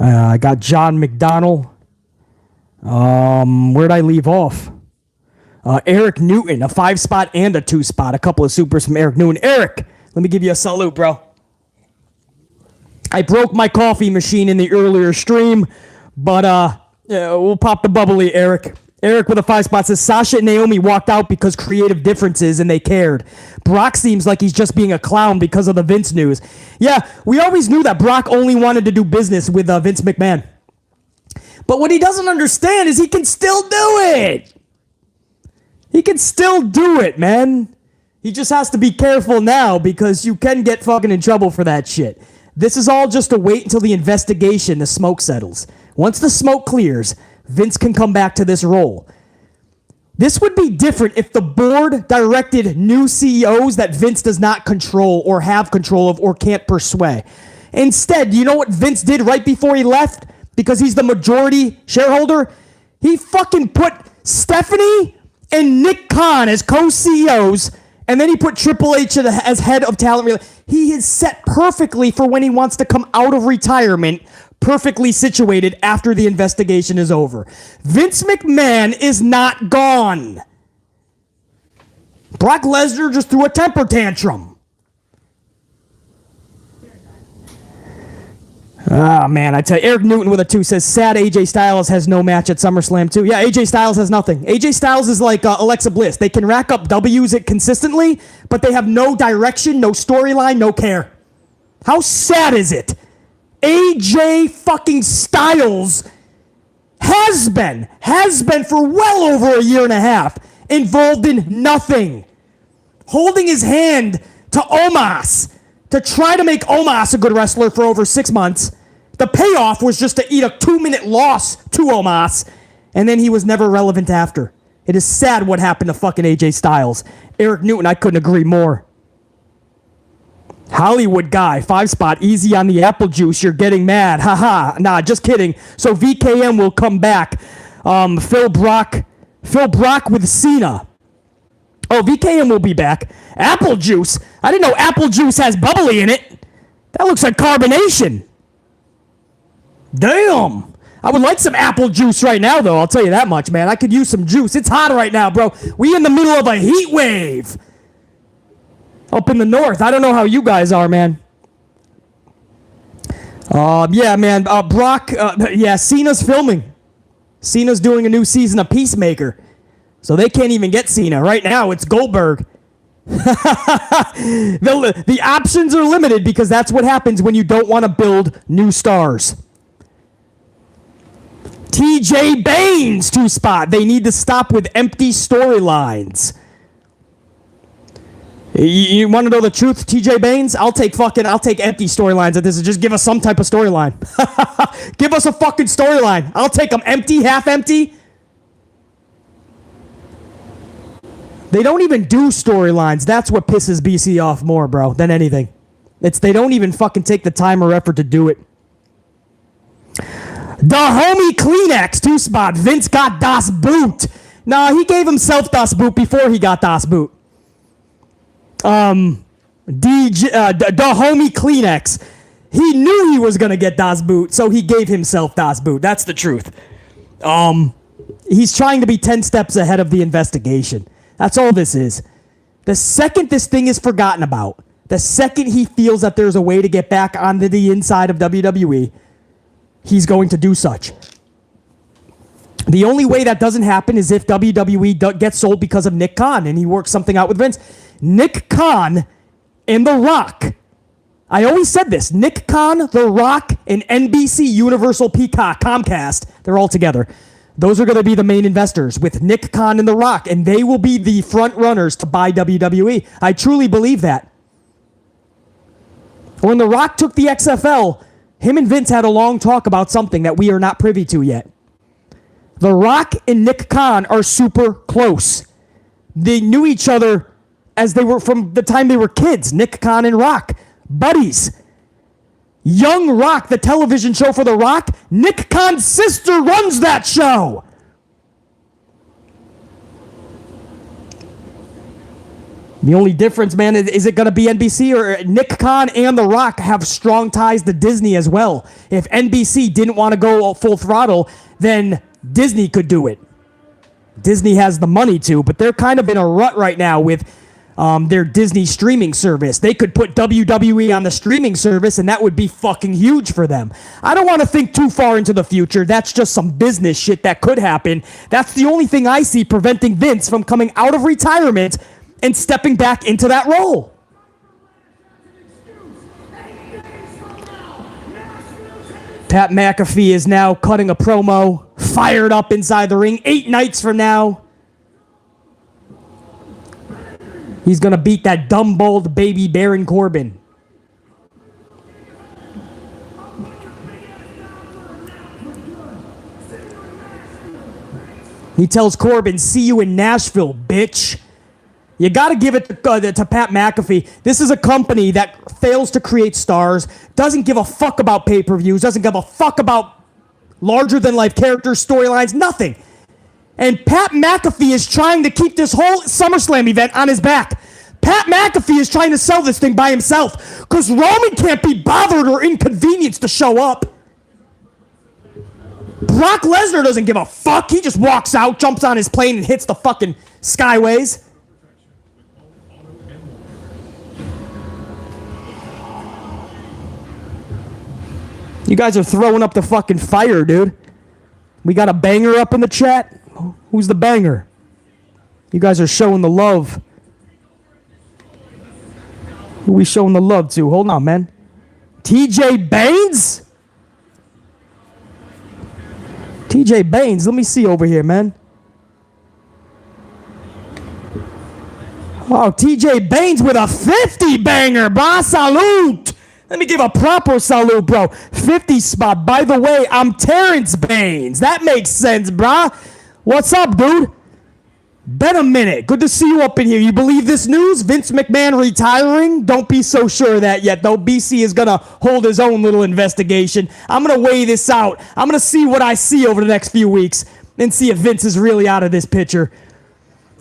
I got John McDonald. Where'd I leave off? Eric Newton, a 5-spot and a 2-spot. A couple of supers from Eric Newton. Eric, let me give you a salute, bro. I broke my coffee machine in the earlier stream, but yeah, we'll pop the bubbly, Eric. Eric with a 5-spot says, Sasha and Naomi walked out because creative differences and they cared. Brock seems like he's just being a clown because of the Vince news. Yeah, we always knew that Brock only wanted to do business with Vince McMahon. But what he doesn't understand is he can still do it. He can still do it, man. He just has to be careful now because you can get fucking in trouble for that shit. This is all just to wait until the investigation, the smoke settles. Once the smoke clears, Vince can come back to this role. This would be different if the board directed new CEOs that Vince does not control or have control of or can't persuade. Instead, you know what Vince did right before he left? Because he's the majority shareholder? He fucking put Stephanie and Nick Khan as co-CEOs, and then he put Triple H as head of talent. He is set perfectly for when he wants to come out of retirement, perfectly situated after the investigation is over. Vince McMahon is not gone. Brock Lesnar just threw a temper tantrum. Ah, man, I tell you, Eric Newton with a 2 says, sad AJ Styles has no match at SummerSlam 2. Yeah, AJ Styles has nothing. AJ Styles is like Alexa Bliss. They can rack up W's consistently, but they have no direction, no storyline, no care. How sad is it? AJ fucking Styles has been for well over a year and a half involved in nothing. Holding his hand to Omos to try to make Omos a good wrestler for over 6 months. The payoff was just to eat a 2-minute loss to Omos, and then he was never relevant after. It is sad what happened to fucking AJ Styles. Eric Newton, I couldn't agree more. Hollywood guy, 5-spot, easy on the apple juice, you're getting mad. Haha, nah, just kidding. So VKM will come back. Phil Brock with Cena. Oh, VKM will be back. Apple juice? I didn't know apple juice has bubbly in it. That looks like carbonation. Damn. I would like some apple juice right now, though. I'll tell you that much, man. I could use some juice. It's hot right now, bro. We in the middle of a heat wave. Up in the north. I don't know how you guys are, man. Yeah, man. Brock, yeah, Cena's filming. Cena's doing a new season of Peacemaker. So they can't even get Cena. Right now, it's Goldberg. The options are limited because that's what happens when you don't want to build new stars. TJ Baines, 2-spot. They need to stop with empty storylines. You want to know the truth, TJ Baines? I'll take empty storylines at this and just give us some type of storyline. Give us a fucking storyline. I'll take them empty, half empty. They don't even do storylines. That's what pisses BC off more, bro, than anything. They don't even fucking take the time or effort to do it. The homie Kleenex 2-spot. Vince got Das Boot. Nah, he gave himself Das Boot before he got Das Boot. The homie Kleenex. He knew he was going to get Das Boot, so he gave himself Das Boot. That's the truth. He's trying to be 10 steps ahead of the investigation. That's all this is. The second this thing is forgotten about, the second he feels that there's a way to get back onto the inside of WWE, he's going to do such. The only way that doesn't happen is if WWE gets sold because of Nick Khan and he works something out with Vince. Nick Khan and The Rock. I always said this. Nick Khan, The Rock, and NBC, Universal, Peacock, Comcast. They're all together. Those are going to be the main investors with Nick Khan and The Rock, and they will be the front runners to buy WWE. I truly believe that. When The Rock took the XFL, him and Vince had a long talk about something that we are not privy to yet. The Rock and Nick Khan are super close. They knew each other as they were from the time they were kids. Nick Khan and Rock, buddies. Young Rock, the television show for The Rock, Nick Khan's sister runs that show. The only difference, man, is it going to be NBC or Nick Khan and The Rock have strong ties to Disney as well. If NBC didn't want to go full throttle, then Disney could do it. Disney has the money to, but they're kind of in a rut right now with their Disney streaming service. They could put WWE on the streaming service, and that would be fucking huge for them. I don't want to think too far into the future. That's just some business shit that could happen. That's the only thing I see preventing Vince from coming out of retirement and stepping back into that role. Pat McAfee is now cutting a promo, fired up inside the ring. 8 nights from now, he's going to beat that dumb, bald baby Baron Corbin. He tells Corbin, "See you in Nashville, bitch." You got to give it to Pat McAfee. This is a company that fails to create stars, doesn't give a fuck about pay-per-views, doesn't give a fuck about larger-than-life characters, storylines, nothing. And Pat McAfee is trying to keep this whole SummerSlam event on his back. Pat McAfee is trying to sell this thing by himself because Roman can't be bothered or inconvenienced to show up. Brock Lesnar doesn't give a fuck. He just walks out, jumps on his plane, and hits the fucking skyways. You guys are throwing up the fucking fire, dude. We got a banger up in the chat. Who's the banger? You guys are showing the love. Who we showing the love to? Hold on, man. TJ Baines? TJ Baines, let me see over here, man. Oh, TJ Baines with a 50 banger, bro. Salute. Let me give a proper salute, bro. 50 spot. By the way, I'm Terrence Baines. That makes sense, brah. What's up, dude? Been a minute. Good to see you up in here. You believe this news? Vince McMahon retiring? Don't be so sure of that yet, though. BC is going to hold his own little investigation. I'm going to weigh this out. I'm going to see what I see over the next few weeks and see if Vince is really out of this picture.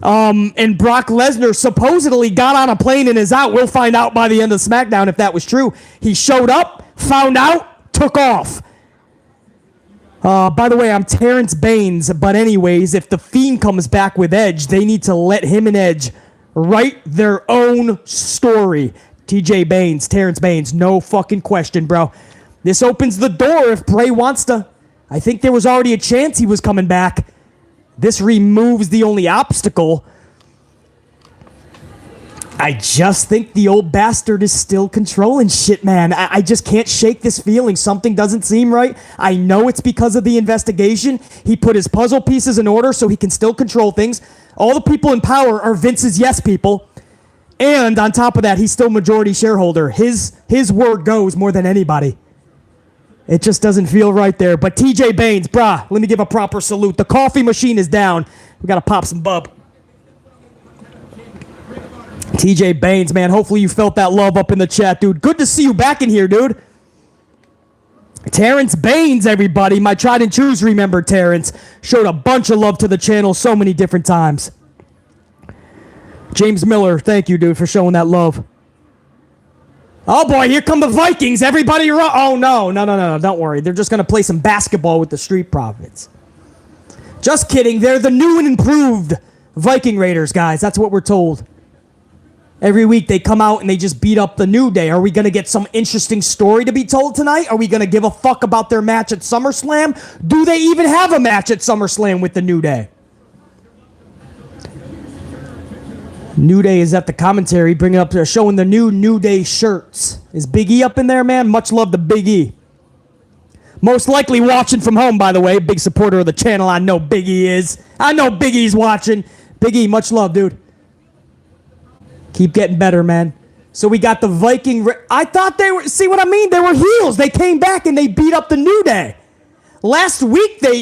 And Brock Lesnar supposedly got on a plane and is out. We'll find out by the end of SmackDown if that was true. He showed up, found out, took off. By the way, I'm Terrence Baines, but anyways, if The Fiend comes back with Edge, they need to let him and Edge write their own story. TJ Baines, Terrence Baines, no fucking question, bro. This opens the door if Bray wants to. I think there was already a chance he was coming back. This removes the only obstacle. I just think the old bastard is still controlling shit, man. I just can't shake this feeling. Something doesn't seem right. I know it's because of the investigation. He put his puzzle pieces in order so he can still control things. All the people in power are Vince's yes people. And on top of that, he's still majority shareholder. His word goes more than anybody. It just doesn't feel right there. But TJ Baines, brah, let me give a proper salute. The coffee machine is down. We got to pop some bub. TJ Baines, man, hopefully you felt that love up in the chat, dude. Good to see you back in here, dude. Terrence Baines, everybody. My tried and trues remember Terrence. Showed a bunch of love to the channel so many different times. James Miller, thank you, dude, for showing that love. Oh, boy, here come the Vikings. Everybody run. Oh, no. Don't worry. They're just going to play some basketball with the Street Profits. Just kidding. They're the new and improved Viking Raiders, guys. That's what we're told. Every week they come out and they just beat up the New Day. Are we going to get some interesting story to be told tonight? Are we going to give a fuck about their match at SummerSlam? Do they even have a match at SummerSlam with the New Day? New Day is at the commentary, bringing up, showing the New Day shirts. Is Big E up in there, man? Much love to Big E. Most likely watching from home, by the way. Big supporter of the channel. I know Big E is. I know Big E's watching. Big E, much love, dude. Keep getting better, man. So we got the Viking. I thought they were, see what I mean? They were heels. They came back and they beat up the New Day. Last week, they're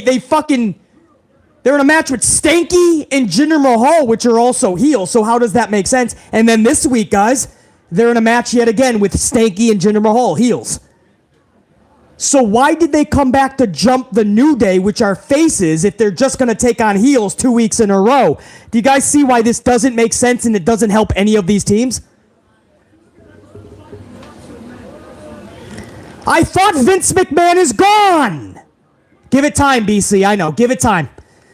in a match with Stanky and Jinder Mahal, which are also heels. So how does that make sense? And then this week, guys, they're in a match yet again with Stanky and Jinder Mahal, heels. So why did they come back to jump the New Day, which are faces, if they're just going to take on heels 2 weeks in a row? Do you guys see why this doesn't make sense and it doesn't help any of these teams? I thought Vince McMahon is gone. Give it time, BC. I know. Give it time.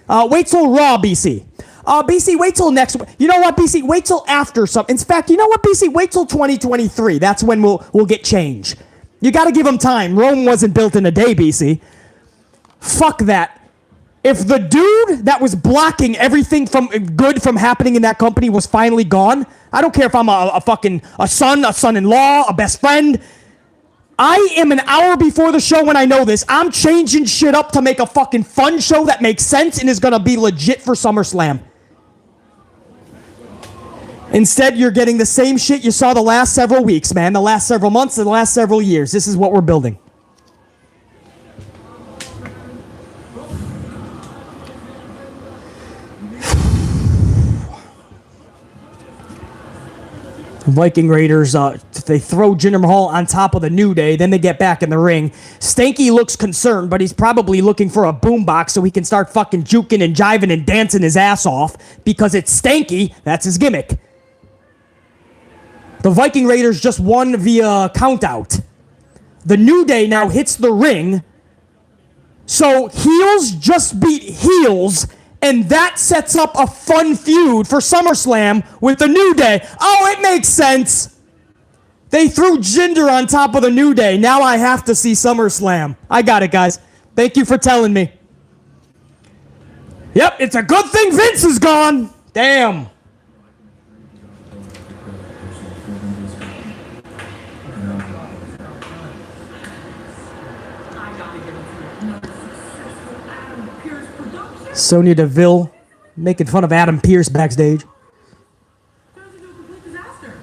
Wait till Raw, BC. BC, wait till next. You know what, BC? Wait till after some. In fact, you know what, BC? Wait till 2023. That's when we'll get change. You got to give them time. Rome wasn't built in a day, BC. Fuck that. If the dude that was blocking everything from good from happening in that company was finally gone, I don't care if I'm a son-in-law, a best friend. I am an hour before the show when I know this. I'm changing shit up to make a fucking fun show that makes sense and is going to be legit for SummerSlam. Instead, you're getting the same shit you saw the last several weeks, man. The last several months and the last several years. This is what we're building. Viking Raiders, they throw Jinder Mahal on top of the New Day, then they get back in the ring. Stanky looks concerned, but he's probably looking for a boombox so he can start fucking juking and jiving and dancing his ass off because it's Stanky. That's his gimmick. The Viking Raiders just won via countout. The New Day now hits the ring. So heels just beat heels, and that sets up a fun feud for SummerSlam with the New Day. Oh, it makes sense. They threw Jinder on top of the New Day. Now I have to see SummerSlam. I got it, guys. Thank you for telling me. Yep, it's a good thing Vince is gone. Damn. Sonya Deville making fun of Adam Pearce backstage. That was a complete disaster.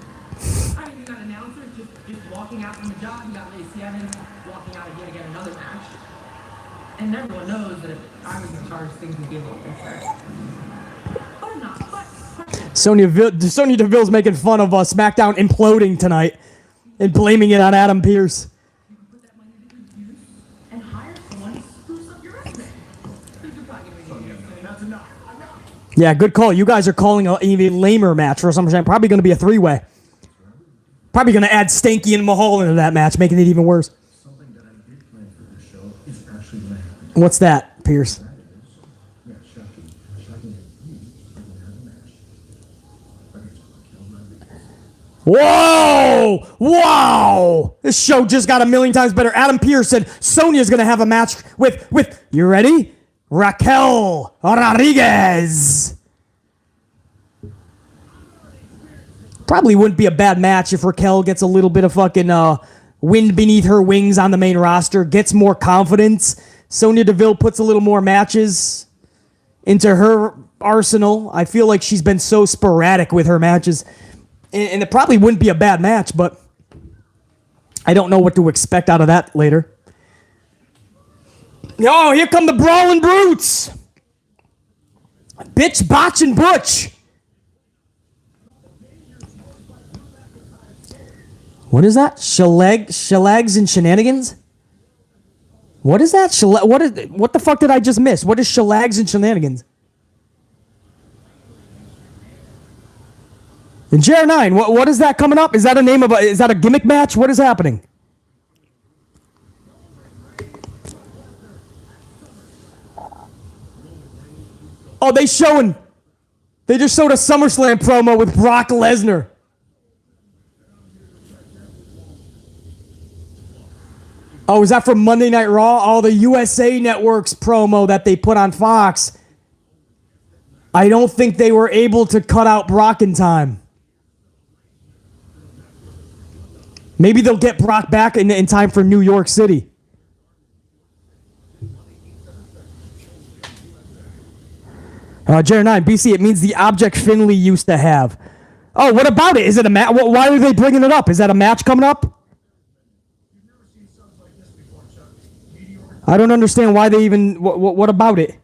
I mean, you got announcers just walking out from the job. You got Lacey Evans walking out of yet again another match. And everyone knows that if I was in charge, things would be a little different. Or not, but... Sonya Deville's making fun of SmackDown imploding tonight and blaming it on Adam Pearce. You can put that money to good use and hire someone to spruce up your resume. That's enough. Yeah, good call. You guys are calling an even lamer match for SummerSlam. Probably going to be a three-way. Probably going to add Stanky and Mahal into that match, making it even worse. Something that I did plan for this show is actually going to happen. What's that, Pierce? Yeah, shocking. Shocking that you didn't have a match against Raquel Rodriguez. Whoa! Wow! This show just got a million times better. Adam Pearce said Sonya's going to have a match with, you ready? Raquel Rodriguez. Probably wouldn't be a bad match if Raquel gets a little bit of fucking wind beneath her wings on the main roster, gets more confidence. Sonya Deville puts a little more matches into her arsenal. I feel like she's been so sporadic with her matches. And it probably wouldn't be a bad match, but I don't know what to expect out of that later. Oh, here come the Brawling Brutes. Bitch, Botch, and Butch. What is that? Shalags and Shenanigans? What is that? What the fuck did I just miss? What is Shalags and Shenanigans? And JR9, what is that coming up? Is that is that a gimmick match? What is happening? Oh, they just showed a SummerSlam promo with Brock Lesnar. Oh, is that from Monday Night Raw? Oh, the USA Network's promo that they put on Fox. I don't think they were able to cut out Brock in time. Maybe they'll get Brock back in time for New York City. JR9, BC, it means the object Finley used to have. Oh, what about it? Is it a match? Why are they bringing it up? Is that a match coming up? I don't understand why they even... What about it?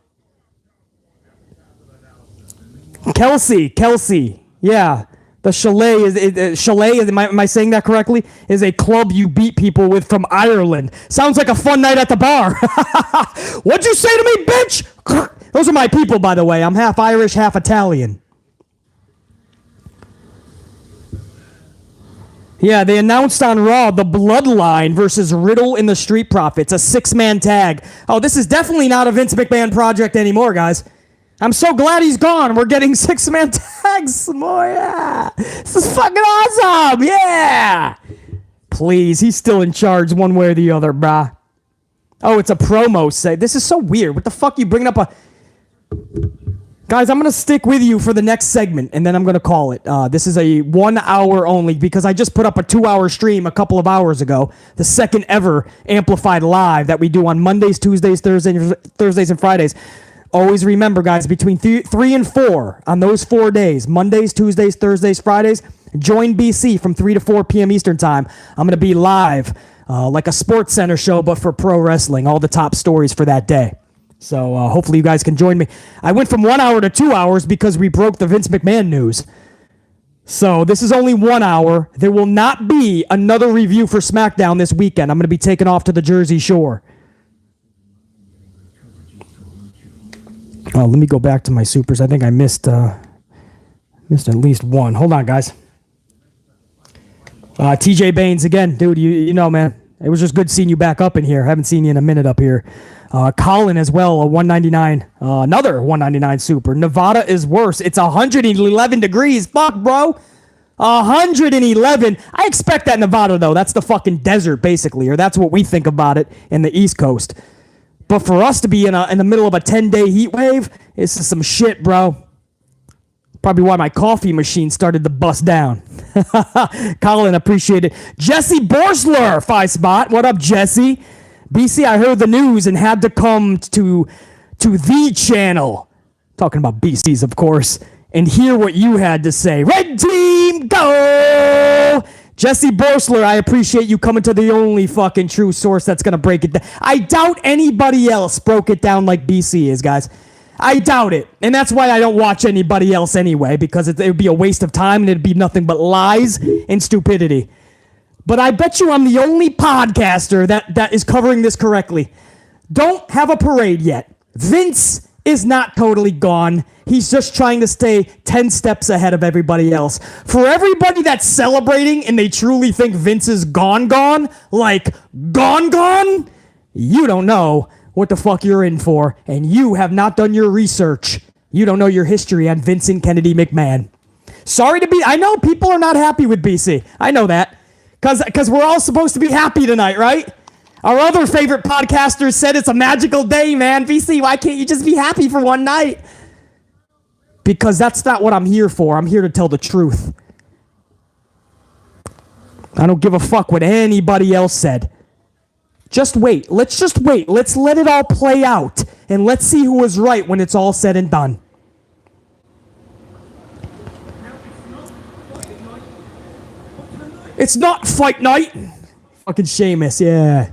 Kelsey. Yeah. The Chalet am I saying that correctly? Is a club you beat people with from Ireland. Sounds like a fun night at the bar. What'd you say to me, bitch? Those are my people, by the way. I'm half Irish, half Italian. Yeah, they announced on Raw the Bloodline versus Riddle and the Street Profits, a 6-man tag. Oh, this is definitely not a Vince McMahon project anymore, guys. I'm so glad he's gone. We're getting 6-man tags more. Yeah. This is fucking awesome. Yeah. Please, he's still in charge one way or the other, brah. Oh, it's a promo say. This is so weird. What the fuck? You bringing up a... Guys, I'm going to stick with you for the next segment, and then I'm going to call it. This is a 1 hour only, because I just put up a 2-hour stream a couple of hours ago, the second ever Amplified Live that we do on Mondays, Tuesdays, Thursdays, and Fridays. Always remember, guys, between 3 and 4 on those 4 days, Mondays, Tuesdays, Thursdays, Fridays, join BC from 3 to 4 p.m. Eastern Time. I'm going to be live like a Sports Center show, but for pro wrestling, all the top stories for that day. So hopefully you guys can join me. I went from 1 hour to 2 hours because we broke the Vince McMahon news. So this is only 1 hour. There will not be another review for SmackDown this weekend. I'm going to be taken off to the Jersey Shore. Oh, let me go back to my supers. I think I missed at least one. Hold on, guys. TJ Baines again, dude. You know, man, it was just good seeing you back up in here. I haven't seen you in a minute up here. Colin as well, a 199, another 199 super. Nevada is worse. It's 111 degrees. Fuck, bro. 111. I expect that in Nevada, though. That's the fucking desert, basically, or that's what we think about it in the East Coast. But for us to be in the middle of a 10-day heat wave, this is some shit, bro. Probably why my coffee machine started to bust down. Colin, appreciate it. Jesse Borsler, 5 spot. What up, Jesse? BC, I heard the news and had to come to the channel. Talking about BC's, of course. And hear what you had to say. Red team, go! Jesse Borsler, I appreciate you coming to the only fucking true source that's going to break it down. I doubt anybody else broke it down like BC is, guys. I doubt it. And that's why I don't watch anybody else anyway, because it would be a waste of time and it'd be nothing but lies and stupidity. But I bet you I'm the only podcaster that is covering this correctly. Don't have a parade yet. Vince is not totally gone. He's just trying to stay 10 steps ahead of everybody else. For everybody that's celebrating and they truly think Vince is gone, like gone, you don't know what the fuck you're in for, and you have not done your research. You don't know your history on Vincent Kennedy McMahon. Sorry to be... I know people are not happy with BC. I know that. Because we're all supposed to be happy tonight, right? Our other favorite podcasters said it's a magical day, man. BC, why can't you just be happy for one night? Because that's not what I'm here for. I'm here to tell the truth. I don't give a fuck what anybody else said. Just wait. Let's just wait. Let's let it all play out. And let's see who was right when it's all said and done. It's not fight night. Fucking Sheamus, yeah.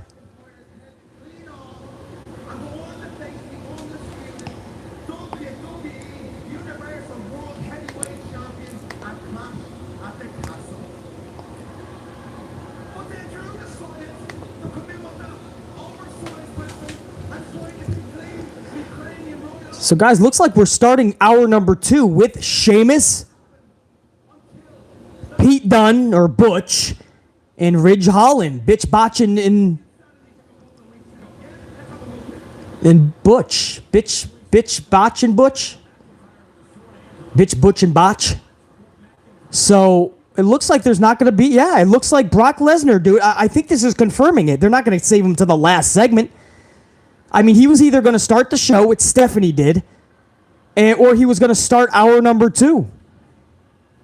So, guys, looks like we're starting hour number 2 with Sheamus, Pete Dunne, or Butch, and Ridge Holland. Bitch, Botch, and Butch. Bitch, Botch, and Butch. Bitch, Butch, and Botch. So, it looks like there's not going to be... Yeah, it looks like Brock Lesnar, dude. I think this is confirming it. They're not going to save him to the last segment. I mean, he was either going to start the show, which Stephanie did, or he was going to start hour number 2.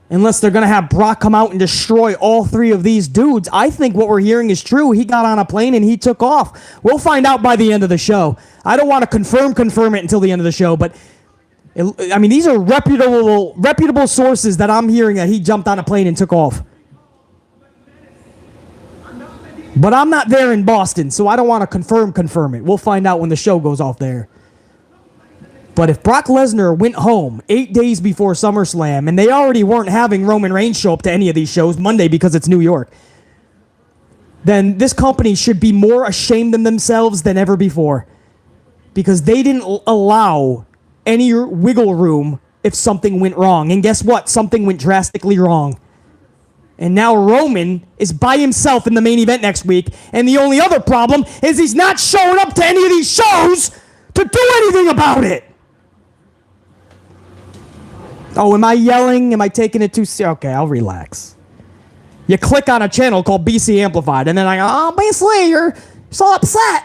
Unless they're going to have Brock come out and destroy all 3 of these dudes. I think what we're hearing is true. He got on a plane and he took off. We'll find out by the end of the show. I don't want to confirm it until the end of the show, but I mean, these are reputable sources that I'm hearing that he jumped on a plane and took off. But I'm not there in Boston, so I don't want to confirm it. We'll find out when the show goes off there. But if Brock Lesnar went home 8 days before SummerSlam, and they already weren't having Roman Reigns show up to any of these shows Monday because it's New York, then this company should be more ashamed of themselves than ever before. Because they didn't allow any wiggle room if something went wrong. And guess what? Something went drastically wrong. And now Roman is by himself in the main event next week. And the only other problem is he's not showing up to any of these shows to do anything about it. Oh, am I yelling? Am I taking it too seriously? Okay, I'll relax. You click on a channel called BC Amplified, and then I go, oh, basically, you're so upset.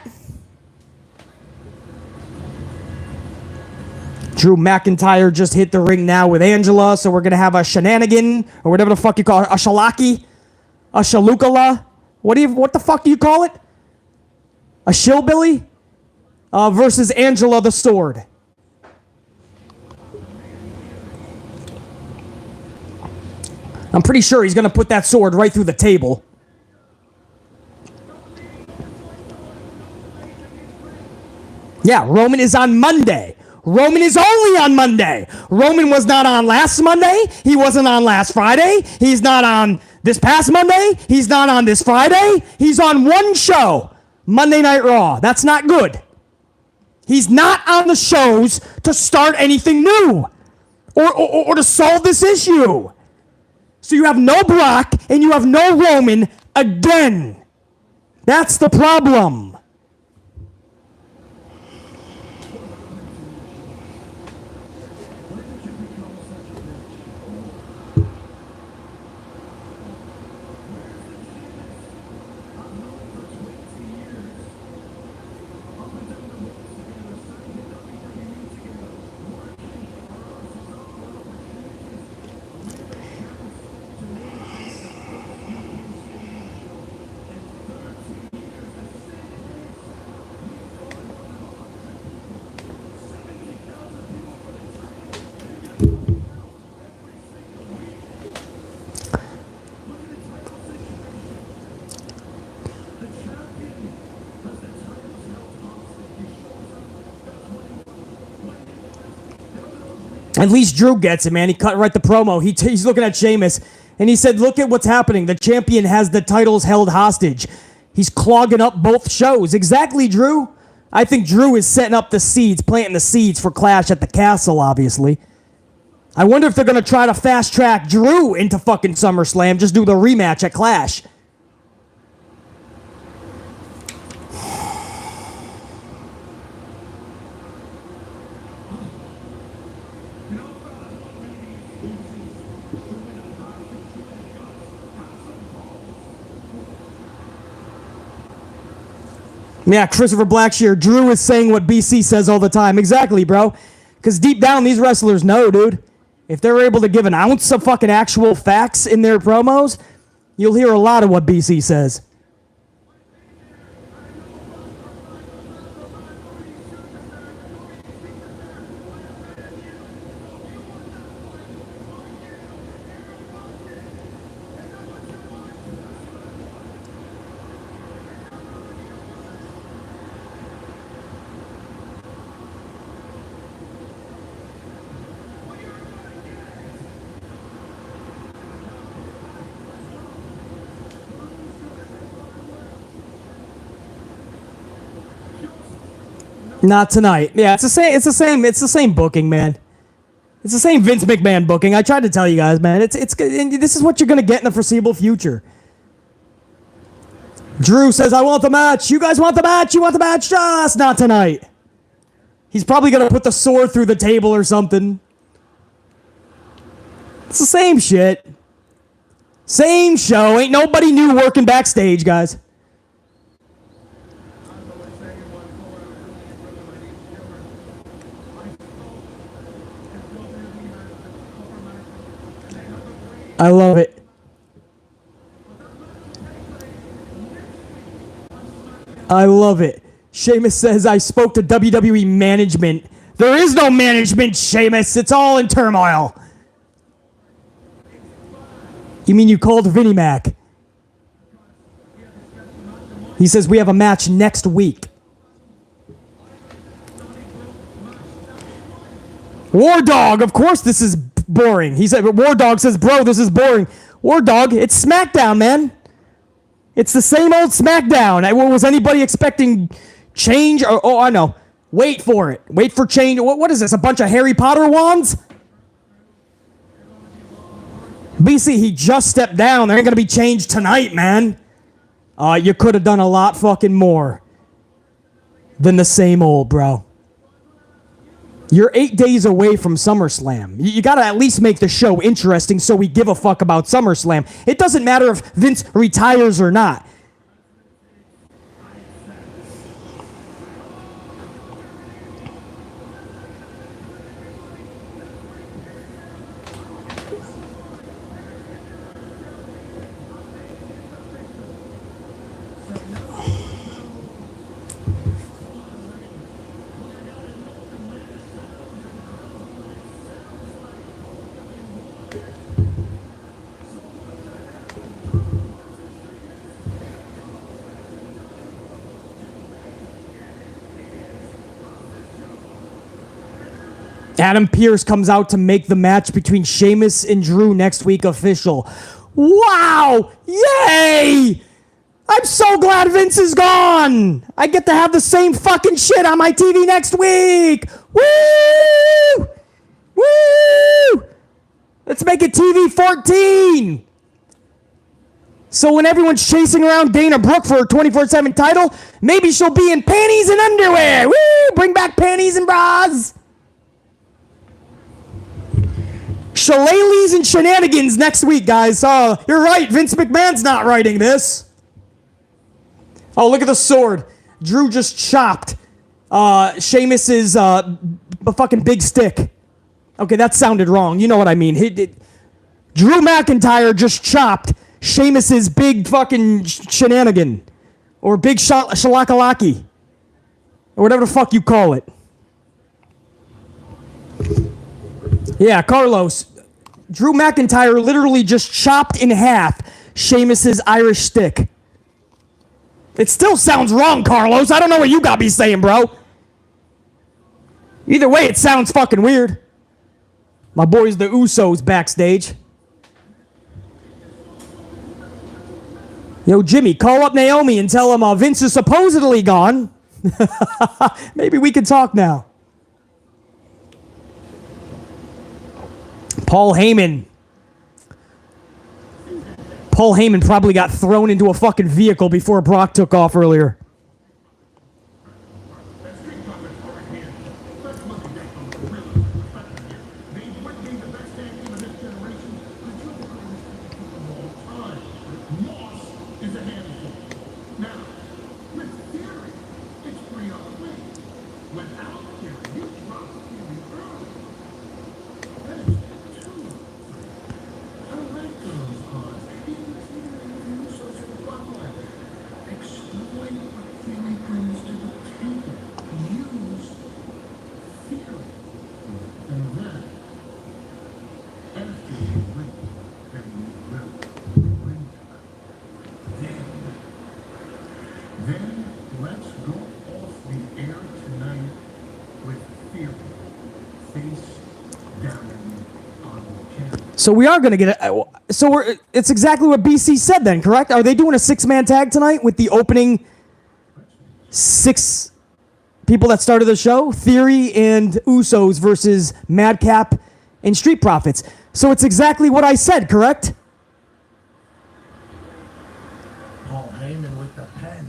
Drew McIntyre just hit the ring now with Angela, so we're going to have a shenanigan, or whatever the fuck you call it, a shalaki, a shalukala, what the fuck do you call it? A shillbilly? Versus Angela the Sword. I'm pretty sure he's going to put that sword right through the table. Yeah, Roman is on Monday. Roman is only on Monday. Roman was not on last Monday. He wasn't on last Friday. He's not on this past Monday. He's not on this Friday. He's on one show, Monday Night Raw. That's not good. He's not on the shows to start anything new or to solve this issue. So you have no Brock and you have no Roman again. That's the problem. At least Drew gets it, man. He cut right the promo. He's looking at Sheamus, and he said, look at what's happening. The champion has the titles held hostage. He's clogging up both shows. Exactly, Drew. I think Drew is setting up the seeds, planting the seeds for Clash at the Castle, obviously. I wonder if they're going to try to fast-track Drew into fucking SummerSlam. Just do the rematch at Clash. Yeah, Christopher Blackshear, Drew is saying what BC says all the time. Exactly, bro. Because deep down, these wrestlers know, dude. If they're able to give an ounce of fucking actual facts in their promos, you'll hear a lot of what BC says. Not tonight. Yeah, it's the same. It's the same. It's the same booking, man. It's the same Vince McMahon booking. I tried to tell you guys, man. It's this is what you're gonna get in the foreseeable future. Drew says, "I want the match. You guys want the match. You want the match. Just not tonight." He's probably gonna put the sword through the table or something. It's the same shit. Same show. Ain't nobody new working backstage, guys. I love it. I love it. Sheamus says, I spoke to WWE management. There is no management, Sheamus. It's all in turmoil. You mean you called Vinnie Mac? He says, we have a match next week. War Dog, of course this is boring. He said, War Dog says, bro, this is boring. War Dog, it's SmackDown, man. It's the same old SmackDown. Was anybody expecting change? Oh, I know. Wait for it. Wait for change. What is this, a bunch of Harry Potter wands? BC, he just stepped down. There ain't gonna be change tonight, man. You could have done a lot fucking more than the same old, bro. You're 8 days away from SummerSlam. You gotta at least make the show interesting so we give a fuck about SummerSlam. It doesn't matter if Vince retires or not. Adam Pearce comes out to make the match between Sheamus and Drew next week official. Wow! Yay! I'm so glad Vince is gone! I get to have the same fucking shit on my TV next week! Woo! Woo! Let's make it TV 14! So when everyone's chasing around Dana Brooke for her 24/7 title, maybe she'll be in panties and underwear! Woo! Bring back panties and bras! Shillelaghs and shenanigans next week, guys. You're right. Vince McMahon's not writing this. Oh, look at the sword. Drew just chopped Sheamus's fucking big stick. Okay, that sounded wrong. You know what I mean. Drew McIntyre just chopped Sheamus's big fucking shenanigan. Or big shalakalaki. Or whatever the fuck you call it. Yeah, Carlos. Drew McIntyre literally just chopped in half Sheamus's Irish stick. It still sounds wrong, Carlos. I don't know what you got me saying, bro. Either way, it sounds fucking weird. My boys, the Usos, backstage. Yo, Jimmy, call up Naomi and tell him Vince is supposedly gone. Maybe we can talk now. Paul Heyman probably got thrown into a fucking vehicle before Brock took off earlier. Then let's go off the air tonight with fear face down on camera. So we are going to get it. It's exactly what BC said then, correct? Are they doing a 6-man tag tonight with the opening 6 people that started the show, Theory and Usos versus Madcap and Street Profits. So it's exactly what I said, correct? Paul Heyman with the pen.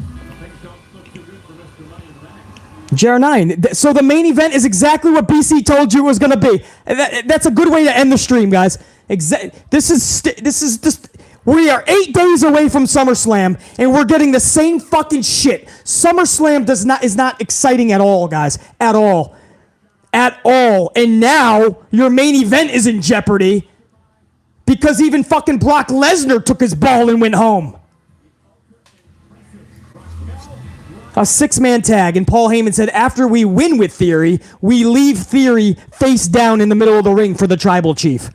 JR9. So the main event is exactly what BC told you it was going to be. That's a good way to end the stream, guys. This is we are 8 days away from SummerSlam, and we're getting the same fucking shit. SummerSlam is not exciting at all, guys. At all. At all. And now your main event is in jeopardy because even fucking Brock Lesnar took his ball and went home. A 6-man tag, and Paul Heyman said after we win with Theory, we leave Theory face down in the middle of the ring for the Tribal Chief.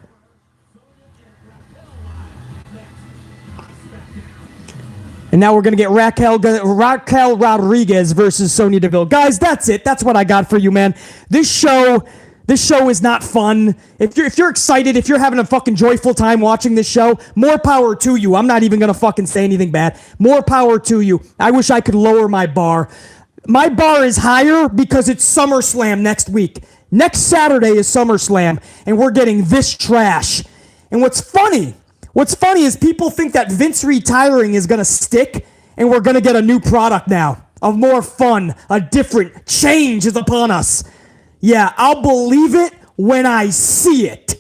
And now we're going to get Raquel Rodriguez versus Sonya Deville. Guys, that's it. That's what I got for you, man. This show is not fun. If you're excited, if you're having a fucking joyful time watching this show, more power to you. I'm not even going to fucking say anything bad. More power to you. I wish I could lower my bar. My bar is higher because it's SummerSlam next week. Next Saturday is SummerSlam, and we're getting this trash. And what's funny is people think that Vince retiring is going to stick, and we're going to get a new product now. Of more fun, a different change is upon us. Yeah, I'll believe it when I see it.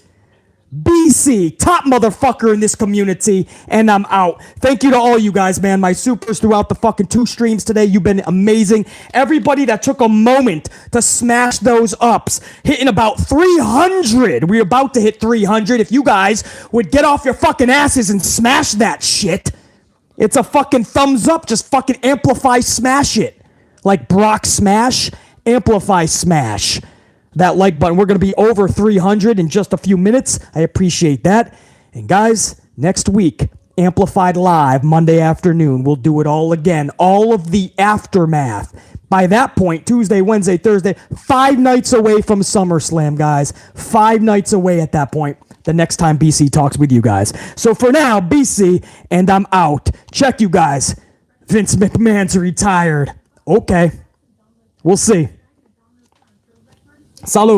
BC, top motherfucker in this community, and I'm out. Thank you to all you guys, man. My supers throughout the fucking 2 streams today. You've been amazing. Everybody that took a moment to smash those ups, hitting about 300. We're about to hit 300. If you guys would get off your fucking asses and smash that shit, it's a fucking thumbs up. Just fucking amplify smash it. Like Brock smash, amplify smash. That like button. We're going to be over 300 in just a few minutes. I appreciate that. And guys, next week, Amplified Live, Monday afternoon. We'll do it all again. All of the aftermath. By that point, Tuesday, Wednesday, Thursday, 5 nights away from SummerSlam, guys. 5 nights away at that point. The next time BC talks with you guys. So for now, BC, and I'm out. Check you guys. Vince McMahon's retired. Okay. We'll see. Salud.